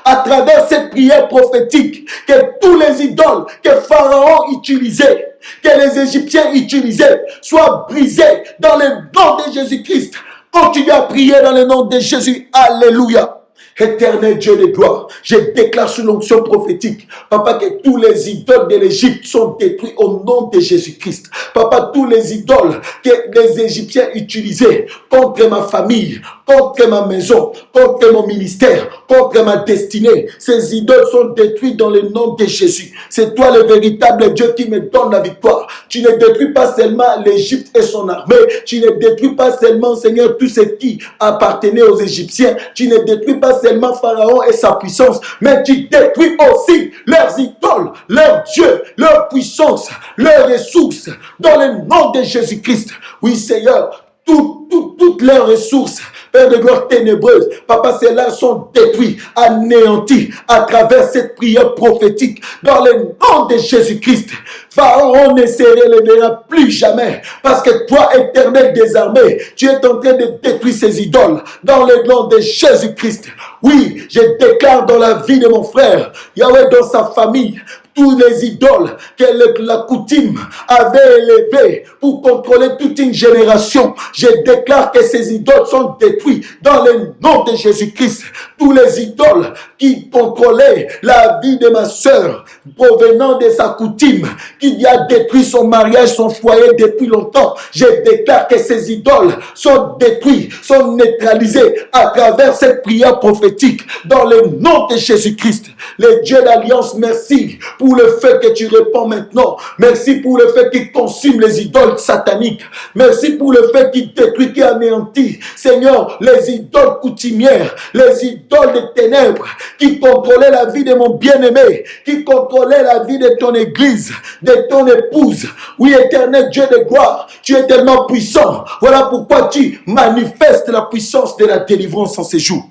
À travers cette prière prophétique, que tous les idoles que Pharaon utilisait, que les Égyptiens utilisaient, soient brisés dans le nom de Jésus-Christ. Continue à prier dans le nom de Jésus. Alléluia. Éternel Dieu de gloire, je déclare sous l'onction prophétique, Papa, que tous les idoles de l'Égypte sont détruits au nom de Jésus-Christ. Papa, tous les idoles que les Égyptiens utilisaient contre ma famille, contre ma maison, contre mon ministère, contre ma destinée, ces idoles sont détruites dans le nom de Jésus. C'est toi le véritable Dieu qui me donne la victoire. Tu ne détruis pas seulement l'Égypte et son armée, tu ne détruis pas seulement, Seigneur, tout ce qui appartenait aux Égyptiens, tu ne détruis pas seulement Pharaon et sa puissance, mais tu détruis aussi leurs idoles, leurs dieux, leur puissance, leurs ressources, dans le nom de Jésus-Christ. Oui, Seigneur, toutes leurs ressources, Père de gloire ténébreuse, Papa, celles-là sont détruites, anéanties à travers cette prière prophétique dans le nom de Jésus-Christ. Pharaon ne se relèvera plus jamais parce que toi, Éternel des armées, tu es en train de détruire ces idoles dans le nom de Jésus-Christ. Oui, je déclare dans la vie de mon frère, Yahweh, dans sa famille, tous les idoles que la coutume avait élevées pour contrôler toute une génération. Je déclare que ces idoles sont détruites dans le nom de Jésus-Christ. Tous les idoles qui contrôlaient la vie de ma sœur provenant de sa coutume, qui a détruit son mariage, son foyer depuis longtemps. Je déclare que ces idoles sont détruites, sont neutralisées à travers cette prière prophétique dans le nom de Jésus-Christ. Le Dieu d'alliance, merci pour le fait que tu réponds maintenant. Merci pour le fait qu'il consume les idoles sataniques. Merci pour le fait qu'il détruit, qu'il anéantit. Seigneur, les idoles coutumières, les idoles des ténèbres qui contrôlaient la vie de mon bien-aimé, qui contrôlaient la vie de ton église, de ton épouse. Oui, éternel Dieu de gloire, tu es tellement puissant. Voilà pourquoi tu manifestes la puissance de la délivrance en ces jours.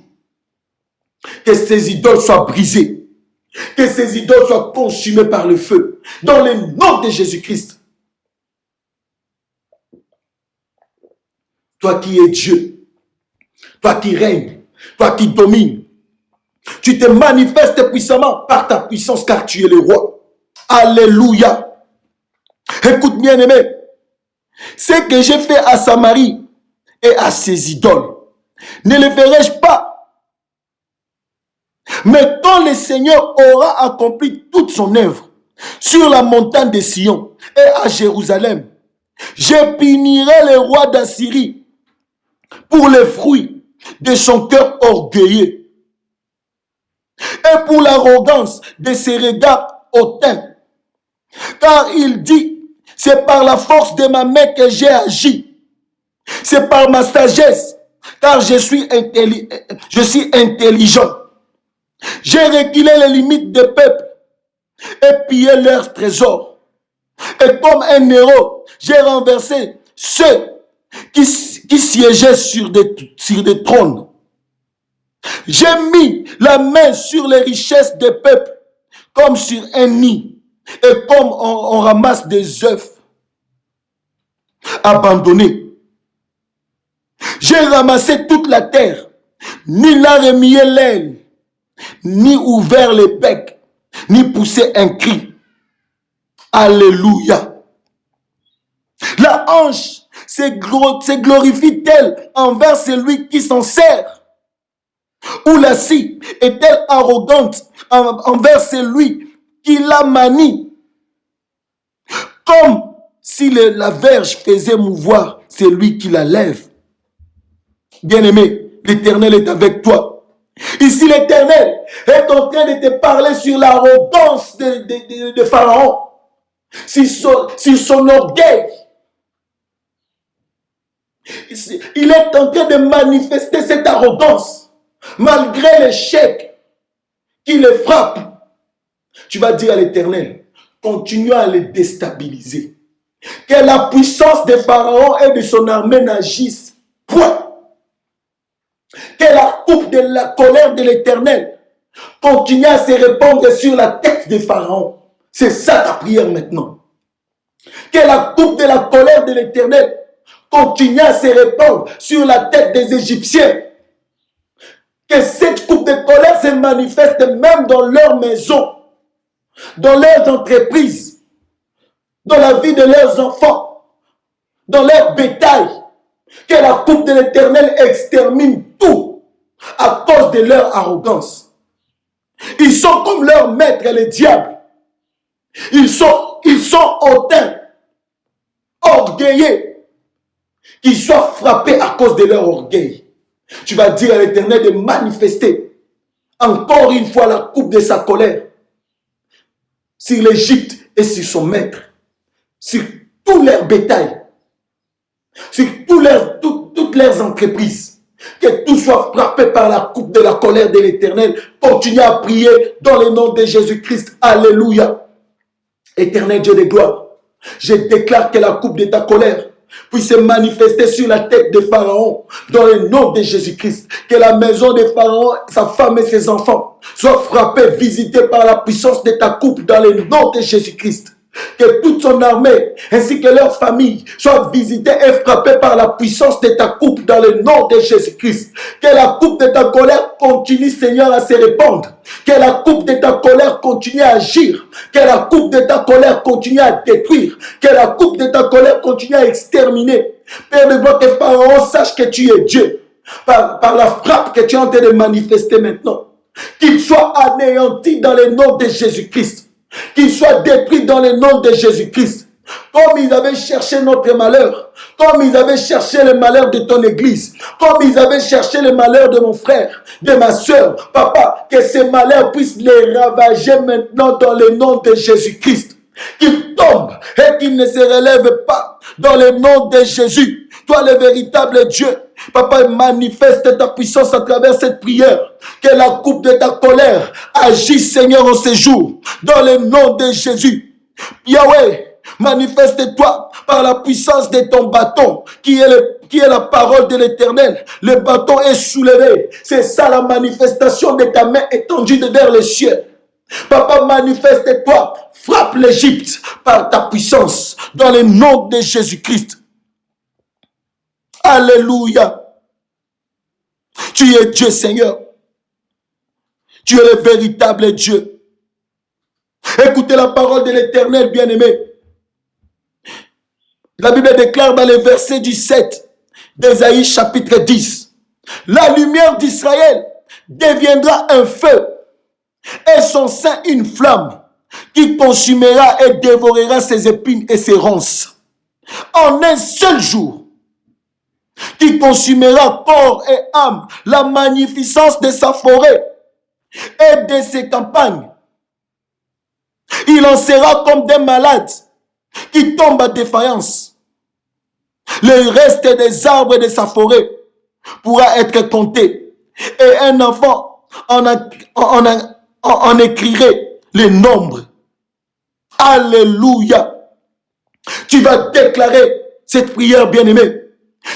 Que ces idoles soient brisées. Que ces idoles soient consumées par le feu. Dans le nom de Jésus-Christ. Toi qui es Dieu. Toi qui règnes. Toi qui domines. Tu te manifestes puissamment par ta puissance car tu es le roi. Alléluia. Écoute bien aimé, ce que j'ai fait à Samarie et à ses idoles, ne le ferai-je pas? Mais quand le Seigneur aura accompli toute son œuvre sur la montagne de Sion et à Jérusalem, je punirai le roi d'Assyrie pour les fruits de son cœur orgueilleux et pour l'arrogance de ses regards hautains. Car il dit, c'est par la force de ma main que j'ai agi. C'est par ma sagesse, car je suis intelligent. J'ai reculé les limites des peuples et pillé leurs trésors. Et comme un héros, j'ai renversé ceux qui siégeaient sur des trônes. J'ai mis la main sur les richesses des peuples comme sur un nid et comme on ramasse des œufs abandonnés. J'ai ramassé toute la terre, ni n'a remué l'aile, ni ouvert les becs, ni poussé un cri. Alléluia. La hanche se glorifie-t-elle envers celui qui s'en sert? Ou la scie est-elle arrogante envers celui qui la manie? Comme si la verge faisait mouvoir celui qui la lève. Bien-aimé, l'Éternel est avec toi. Ici, l'Éternel est en train de te parler sur l'arrogance de Pharaon, sur son orgueil. Il est en train de manifester cette arrogance, malgré l'échec qui le frappe. Tu vas dire à l'Éternel, continue à le déstabiliser. Que la puissance de Pharaon et de son armée n'agisse point. Que la coupe de la colère de l'Éternel continue à se répandre sur la tête de Pharaon. C'est ça ta prière maintenant. Que la coupe de la colère de l'Éternel continue à se répandre sur la tête des Égyptiens. Que cette coupe de colère se manifeste même dans leur maison, dans leurs entreprises, dans la vie de leurs enfants, dans leur bétail. Que la coupe de l'Éternel extermine tout à cause de leur arrogance. Ils sont comme leur maître, le diable. Ils sont hautains, orgueilleux, qu'ils soient frappés à cause de leur orgueil. Tu vas dire à l'Éternel de manifester encore une fois la coupe de sa colère sur l'Égypte et sur son maître, sur tout leur bétail, sur toutes leurs entreprises. Que tout soit frappé par la coupe de la colère de l'Éternel. Continue à prier dans le nom de Jésus-Christ. Alléluia. Éternel Dieu de gloire, je déclare que la coupe de ta colère puisse se manifester sur la tête de Pharaon dans le nom de Jésus-Christ. Que la maison de Pharaon, sa femme et ses enfants soient frappés, visités par la puissance de ta coupe dans le nom de Jésus-Christ. Que toute son armée ainsi que leur famille soient visitées et frappées par la puissance de ta coupe dans le nom de Jésus-Christ. Que la coupe de ta colère continue, Seigneur, à se répandre. Que la coupe de ta colère continue à agir. Que la coupe de ta colère continue à détruire. Que la coupe de ta colère continue à exterminer. Père de gloire, que Pharaon sache que tu es Dieu. Par la frappe que tu es en train de manifester maintenant. Qu'il soit anéanti dans le nom de Jésus-Christ. Qu'il soit détruit dans le nom de Jésus-Christ. Comme ils avaient cherché notre malheur, comme ils avaient cherché le malheur de ton église, comme ils avaient cherché le malheur de mon frère, de ma soeur, papa, que ces malheurs puissent les ravager maintenant dans le nom de Jésus-Christ. Qu'ils tombent et qu'ils ne se relèvent pas dans le nom de Jésus. Toi le véritable Dieu, papa, manifeste ta puissance à travers cette prière. Que la coupe de ta colère agisse, Seigneur, en ces jours. Dans le nom de Jésus. Yahweh, manifeste-toi par la puissance de ton bâton, qui est la parole de l'Éternel. Le bâton est soulevé. C'est ça la manifestation de ta main étendue vers les cieux. Papa, manifeste-toi. Frappe l'Égypte par ta puissance. Dans le nom de Jésus-Christ. Alléluia. Tu es Dieu, Seigneur. Tu es le véritable Dieu. Écoutez la parole de l'Éternel, bien-aimé. La Bible déclare dans les versets du 7 d'Ésaïe chapitre 10, la lumière d'Israël deviendra un feu et son sein une flamme qui consumera et dévorera ses épines et ses ronces. En un seul jour, qui consumera corps et âme la magnificence de sa forêt et de ses campagnes. Il en sera comme des malades qui tombent à défaillance. Le reste des arbres de sa forêt pourra être compté et un enfant en écrirait les nombres. Alléluia. Tu vas déclarer cette prière, bien-aimée.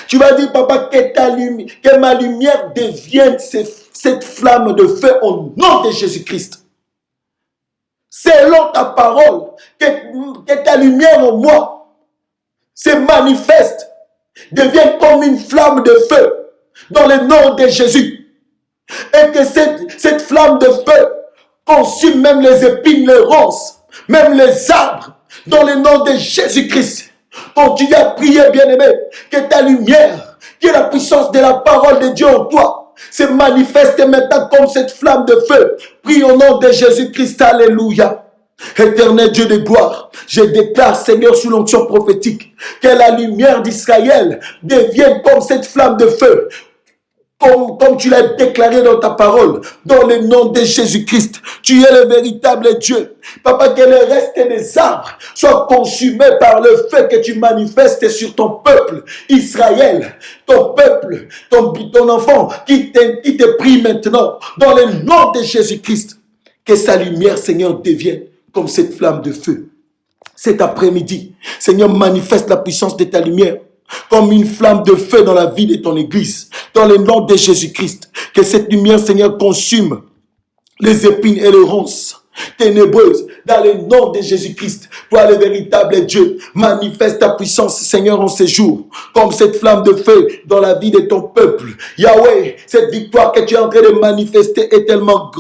Tu vas dire, papa, que ma lumière devienne cette flamme de feu au nom de Jésus-Christ. Selon ta parole, que ta lumière en moi se manifeste, devienne comme une flamme de feu dans le nom de Jésus. Et que cette flamme de feu consume même les épines, les ronces, même les arbres, dans le nom de Jésus-Christ. Continue à prier, bien-aimé, que ta lumière, que la puissance de la parole de Dieu en toi se manifeste maintenant comme cette flamme de feu. Prie au nom de Jésus-Christ, alléluia. Éternel Dieu de gloire, je déclare, Seigneur, sous l'onction prophétique, que la lumière d'Israël devienne comme cette flamme de feu. Comme tu l'as déclaré dans ta parole, dans le nom de Jésus-Christ, tu es le véritable Dieu. Papa, que le reste des arbres soit consumé par le feu que tu manifestes sur ton peuple, Israël, ton peuple, ton enfant qui te prie maintenant, dans le nom de Jésus-Christ. Que sa lumière, Seigneur, devienne comme cette flamme de feu. Cet après-midi, Seigneur, manifeste la puissance de ta lumière comme une flamme de feu dans la vie de ton église, dans le nom de Jésus-Christ. Que cette lumière, Seigneur, consume les épines et les ronces ténébreuses, dans le nom de Jésus-Christ. Toi, le véritable Dieu, manifeste ta puissance, Seigneur, en ces jours, comme cette flamme de feu dans la vie de ton peuple. Yahweh, cette victoire que tu es en train de manifester est tellement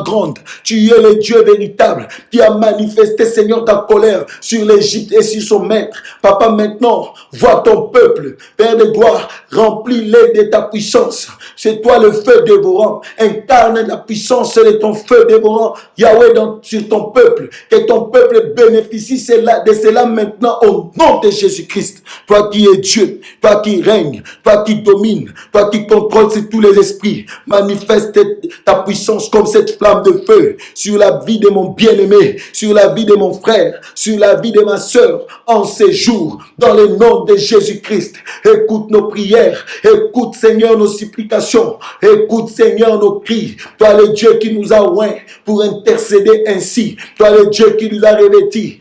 grande. Tu es le Dieu véritable qui a manifesté, Seigneur, ta colère sur l'Égypte et sur son maître. Papa, maintenant, vois ton peuple, Père de gloire, remplis-les de ta puissance. C'est toi le feu dévorant. Incarne la puissance de ton feu dévorant, Yahweh, sur ton peuple. Que ton peuple bénéficie de cela maintenant au nom de Jésus-Christ. Toi qui es Dieu, toi qui règnes, toi qui domines, toi qui contrôles sur tous les esprits. Manifeste ta puissance comme cette flamme de feu sur la vie de mon bien-aimé, sur la vie de mon frère, sur la vie de ma soeur en ces jours. Dans le nom de Jésus-Christ. Écoute nos prières. Écoute, Seigneur, nos supplications. Écoute, Seigneur, nos cris. Toi, le Dieu qui nous a oints pour intercéder ainsi. Toi, le Dieu qui nous a revêtus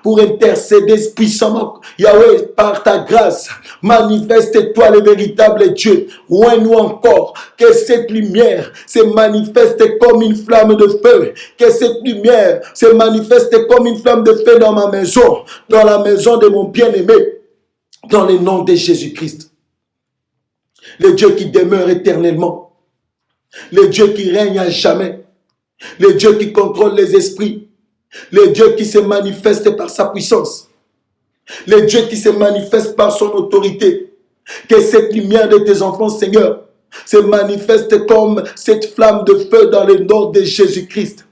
pour intercéder puissamment. Yahweh, par ta grâce, manifeste-toi le véritable Dieu. Oins-nous encore. Que cette lumière se manifeste comme une flamme de feu. Que cette lumière se manifeste comme une flamme de feu dans ma maison, dans la maison de mon bien-aimé. Dans le nom de Jésus-Christ. Le Dieu qui demeure éternellement. Le Dieu qui règne à jamais. Le Dieu qui contrôle les esprits. Le Dieu qui se manifeste par sa puissance. Le Dieu qui se manifeste par son autorité. Que cette lumière de tes enfants, Seigneur, se manifeste comme cette flamme de feu dans le nom de Jésus-Christ.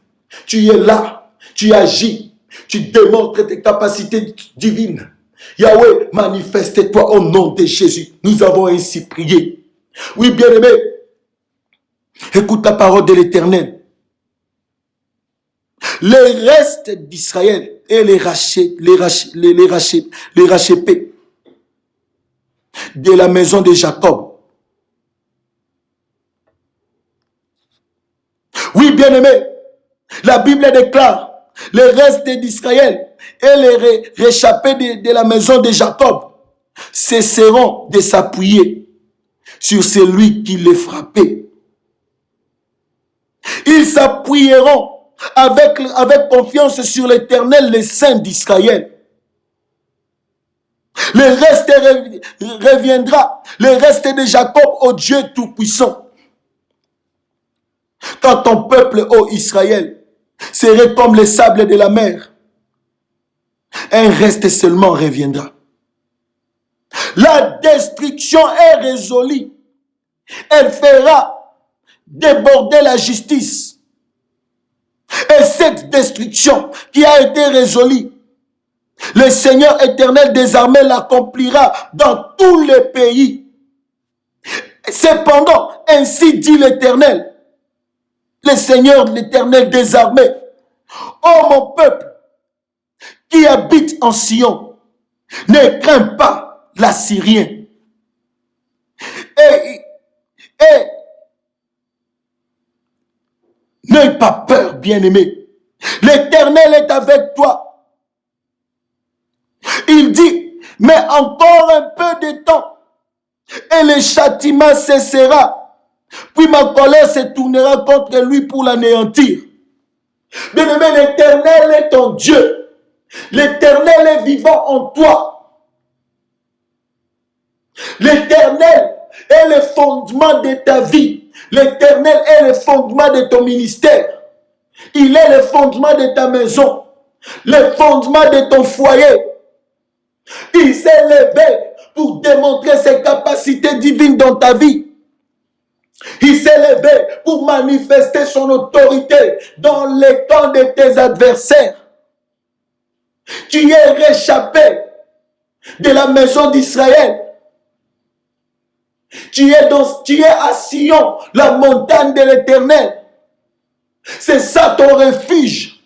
Tu es là, tu agis, tu démontres tes capacités divines. Yahweh, manifeste-toi au nom de Jésus. Nous avons ainsi prié. Oui, bien-aimé, écoute la parole de l'Éternel. Les restes d'Israël et les rachépés de la maison de Jacob. Oui, bien-aimé, la Bible déclare les restes d'Israël et les réchappés de la maison de Jacob cesseront de s'appuyer sur celui qui les frappait. Ils s'appuieront avec confiance sur l'Éternel, les saints d'Israël. Le reste reviendra, le reste de Jacob au Dieu Tout-Puissant. Quand ton peuple, ô Israël, serait comme les sables de la mer, un reste seulement reviendra. La destruction est résolue. Elle fera déborder la justice. Et cette destruction qui a été résolue, le Seigneur éternel des armées l'accomplira dans tous les pays. Cependant, ainsi dit l'Éternel, le Seigneur l'éternel des armées, ô mon peuple qui habite en Sion, ne crains pas l'Assyrien. Et n'aie pas peur, bien-aimé. L'Éternel est avec toi. Il dit, mais encore un peu de temps, et le châtiment cessera. Puis ma colère se tournera contre lui pour l'anéantir. Bien-aimé, l'Éternel est ton Dieu. L'Éternel est vivant en toi. L'Éternel est le fondement de ta vie. L'Éternel est le fondement de ton ministère. Il est le fondement de ta maison. Le fondement de ton foyer. Il s'est levé pour démontrer ses capacités divines dans ta vie. Il s'est levé pour manifester son autorité dans les camps de tes adversaires. Tu es réchappé de la maison d'Israël. Tu es à Sion, la montagne de l'Éternel. C'est ça ton refuge.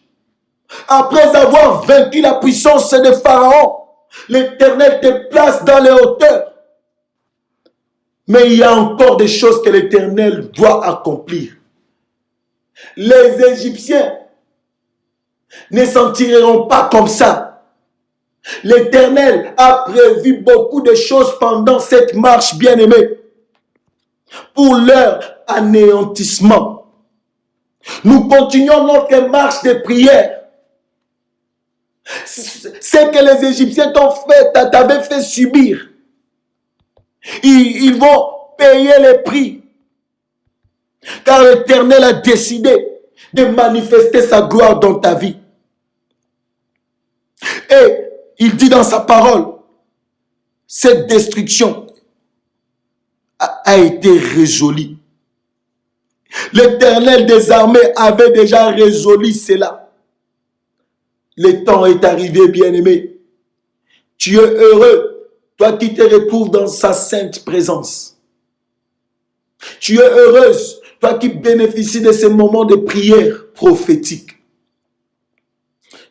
Après avoir vaincu la puissance de Pharaon, l'Éternel te place dans les hauteurs. Mais il y a encore des choses que l'Éternel doit accomplir. Les Égyptiens ne s'en tireront pas comme ça. L'Éternel a prévu beaucoup de choses pendant cette marche bien-aimée pour leur anéantissement. Nous continuons notre marche de prière. Ce que les Égyptiens t'avaient fait subir, ils vont payer le prix. Car l'Éternel a décidé de manifester sa gloire dans ta vie. Et il dit dans sa parole, cette destruction a été résolue. L'Éternel des armées avait déjà résolu cela. Le temps est arrivé, bien-aimé. Tu es heureux, toi qui te retrouves dans sa sainte présence. Tu es heureuse, toi qui bénéficies de ces moments de prière prophétique.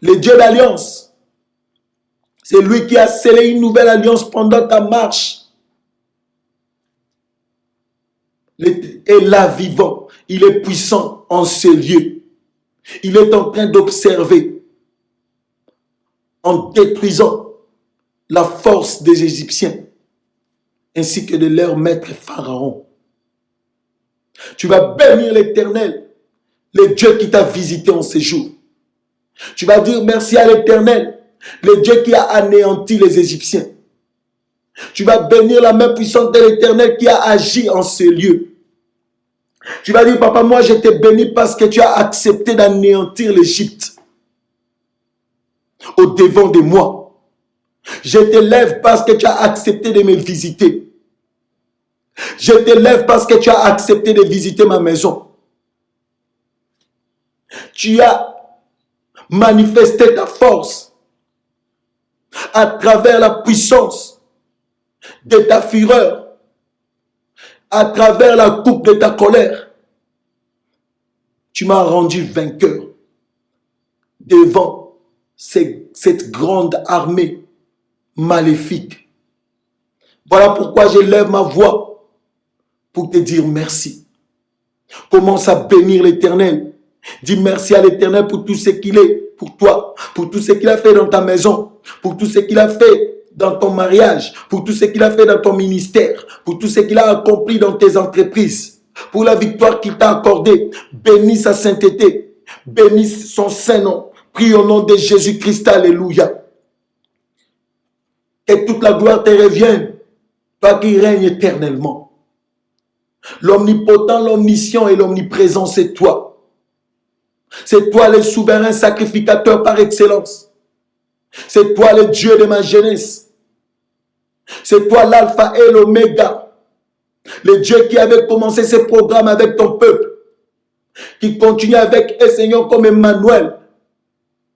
Le Dieu d'alliance, c'est lui qui a scellé une nouvelle alliance pendant ta marche. Il est là vivant, il est puissant en ce lieu. Il est en train d'observer, en détruisant la force des Égyptiens, ainsi que de leur maître Pharaon. Tu vas bénir l'Éternel, le Dieu qui t'a visité en ces jours. Tu vas dire merci à l'Éternel, le Dieu qui a anéanti les Égyptiens. Tu vas bénir la main puissante de l'Éternel qui a agi en ce lieu. Tu vas dire, papa, moi je t'ai béni parce que tu as accepté d'anéantir l'Égypte au devant de moi. Je te lève parce que tu as accepté de me visiter. Je te lève parce que tu as accepté de visiter ma maison. Tu as manifesté ta force à travers la puissance de ta fureur, à travers la coupe de ta colère. Tu m'as rendu vainqueur devant cette grande armée maléfique. Voilà pourquoi je lève ma voix pour te dire merci. Commence à bénir l'Éternel. Dis merci à l'Éternel pour tout ce qu'il est pour toi, pour tout ce qu'il a fait dans ta maison, pour tout ce qu'il a fait dans ton mariage, pour tout ce qu'il a fait dans ton ministère, pour tout ce qu'il a accompli dans tes entreprises, pour la victoire qu'il t'a accordée. Bénis sa sainteté, bénis son saint nom. Prie au nom de Jésus-Christ, alléluia. Que toute la gloire te revienne, toi qui règnes éternellement. L'omnipotent, l'omniscient et l'omniprésent, c'est toi. C'est toi le souverain sacrificateur par excellence. C'est toi le Dieu de ma jeunesse. C'est toi l'alpha et l'oméga. Le Dieu qui avait commencé ses programmes avec ton peuple, qui continue avec eux, Seigneur, comme Emmanuel,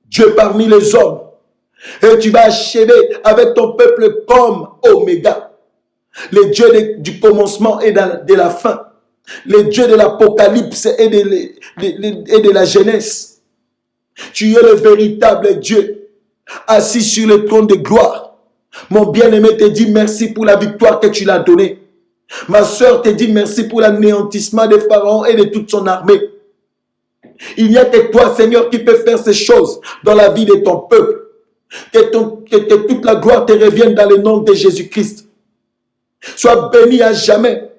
Dieu parmi les hommes. Et tu vas achever avec ton peuple comme Oméga, le Dieu du commencement et de la fin, le Dieu de l'Apocalypse et de la Genèse. Tu es le véritable Dieu, assis sur le trône de gloire. Mon bien-aimé te dit merci pour la victoire que tu l'as donnée. Ma soeur te dit merci pour l'anéantissement de Pharaon et de toute son armée. Il n'y a que toi, Seigneur, qui peux faire ces choses dans la vie de ton peuple. Que toute la gloire te revienne dans le nom de Jésus-Christ. Sois béni à jamais.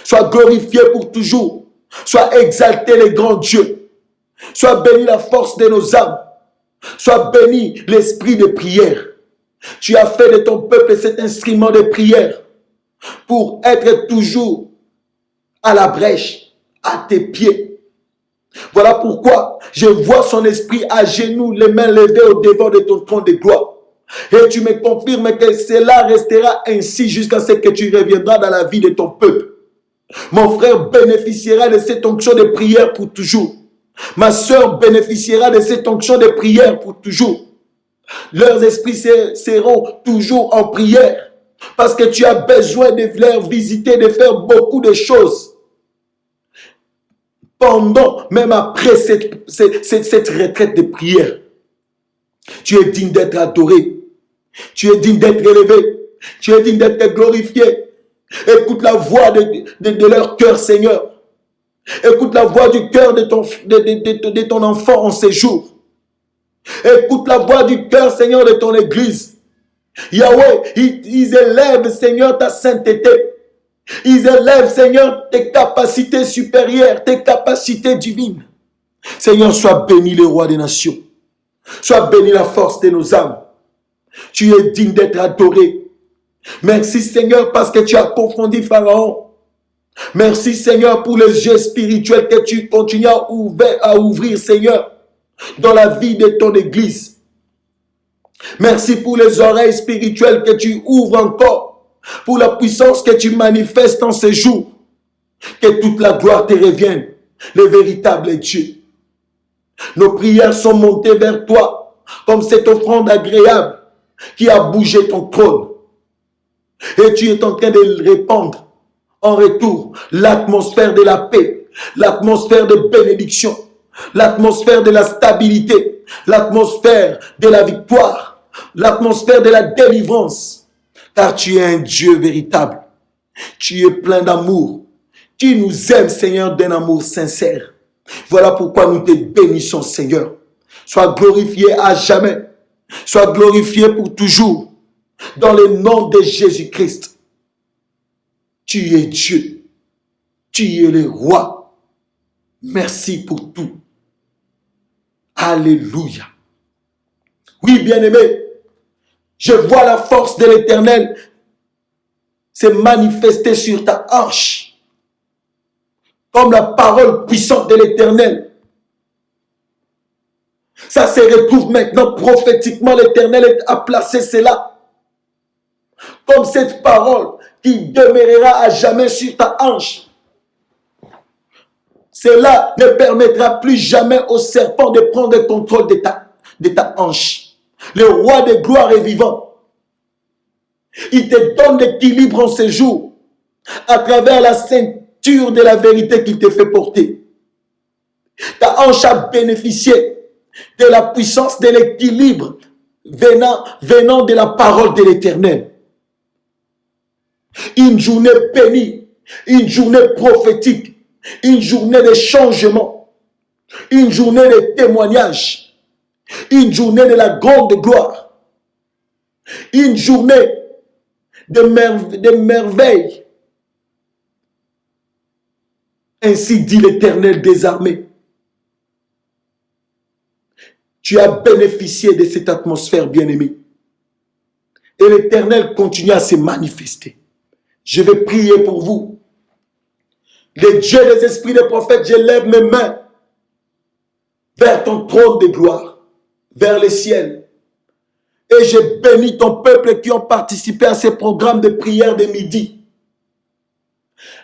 Sois glorifié pour toujours. Sois exalté le grand Dieu. Sois béni la force de nos âmes. Sois béni l'esprit de prière. Tu as fait de ton peuple cet instrument de prière pour être toujours à la brèche, à tes pieds. Voilà pourquoi je vois son esprit à genoux, les mains levées au devant de ton trône de gloire. Et tu me confirmes que cela restera ainsi jusqu'à ce que tu reviendras dans la vie de ton peuple. Mon frère bénéficiera de cette onction de prière pour toujours. Ma soeur bénéficiera de cette onction de prière pour toujours. Leurs esprits seront toujours en prière. Parce que tu as besoin de leur visiter, de faire beaucoup de choses. Pendant, même après cette retraite de prière. Tu es digne d'être adoré. Tu es digne d'être élevé. Tu es digne d'être glorifié. Écoute la voix de leur cœur, Seigneur. Écoute la voix du cœur de ton enfant en ces jours. Écoute la voix du cœur, Seigneur, de ton église. Yahweh, ils élèvent, Seigneur, ta sainteté. Ils élèvent, Seigneur, tes capacités supérieures, tes capacités divines. Seigneur, sois béni le roi des nations. Sois béni la force de nos âmes. Tu es digne d'être adoré. Merci, Seigneur, parce que tu as confondu Pharaon. Merci, Seigneur, pour les yeux spirituels que tu continues à ouvrir, Seigneur, dans la vie de ton église. Merci pour les oreilles spirituelles que tu ouvres encore, pour la puissance que tu manifestes en ces jours. Que toute la gloire te revienne, le véritable Dieu. Nos prières sont montées vers toi, comme cette offrande agréable qui a bougé ton trône. Et tu es en train de répandre en retour l'atmosphère de la paix, l'atmosphère de bénédiction, l'atmosphère de la stabilité, l'atmosphère de la victoire, l'atmosphère de la délivrance. Car tu es un Dieu véritable. Tu es plein d'amour. Tu nous aimes, Seigneur, d'un amour sincère. Voilà pourquoi nous te bénissons, Seigneur. Sois glorifié à jamais. Sois glorifié pour toujours. Dans le nom de Jésus-Christ. Tu es Dieu. Tu es le roi. Merci pour tout. Alléluia. Oui, bien-aimé, je vois la force de l'Éternel se manifester sur ta hanche. Comme la parole puissante de l'Éternel. Ça se retrouve maintenant prophétiquement. L'Éternel a placé cela. Comme cette parole qui demeurera à jamais sur ta hanche. Cela ne permettra plus jamais au serpent de prendre le contrôle de ta hanche. Le roi de gloire est vivant. Il te donne l'équilibre en ces jours à travers la ceinture de la vérité qu'il te fait porter. Ta hanche a bénéficié de la puissance de l'équilibre venant de la parole de l'Éternel. Une journée bénie, une journée prophétique, une journée de changement, une journée de témoignage, une journée de la grande gloire, une journée de merveille. Ainsi dit l'Éternel des armées. Tu as bénéficié de cette atmosphère bien-aimée. Et l'Éternel continue à se manifester. Je vais prier pour vous. Le Dieu des esprits des prophètes, je lève mes mains vers ton trône de gloire, vers le ciel. Et je bénis ton peuple qui ont participé à ces programmes de prière de midi.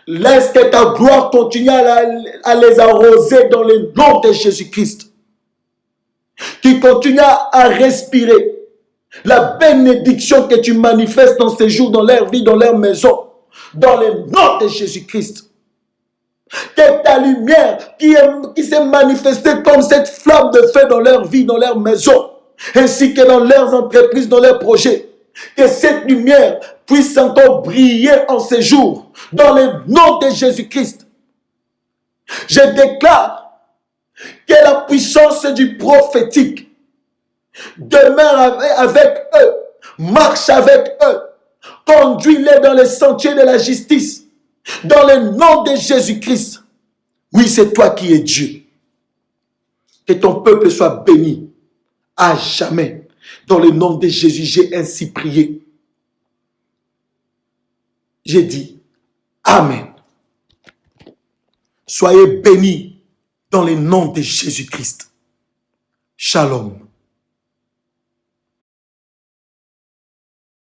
Laisse que ta gloire continue à les arroser dans le nom de Jésus-Christ. Qui continue à respirer la bénédiction que tu manifestes dans ces jours, dans leur vie, dans leur maison. Dans le nom de Jésus-Christ. Que ta lumière qui s'est manifestée comme cette flamme de feu dans leur vie, dans leur maison, ainsi que dans leurs entreprises, dans leurs projets. Que cette lumière puisse encore briller en ces jours, dans le nom de Jésus-Christ. Je déclare que la puissance du prophétique demeure avec eux, marche avec eux, conduis-les dans les sentiers de la justice, dans le nom de Jésus-Christ. Oui, c'est toi qui es Dieu. Que ton peuple soit béni à jamais. Dans le nom de Jésus, j'ai ainsi prié. J'ai dit Amen. Soyez bénis dans le nom de Jésus-Christ. Shalom.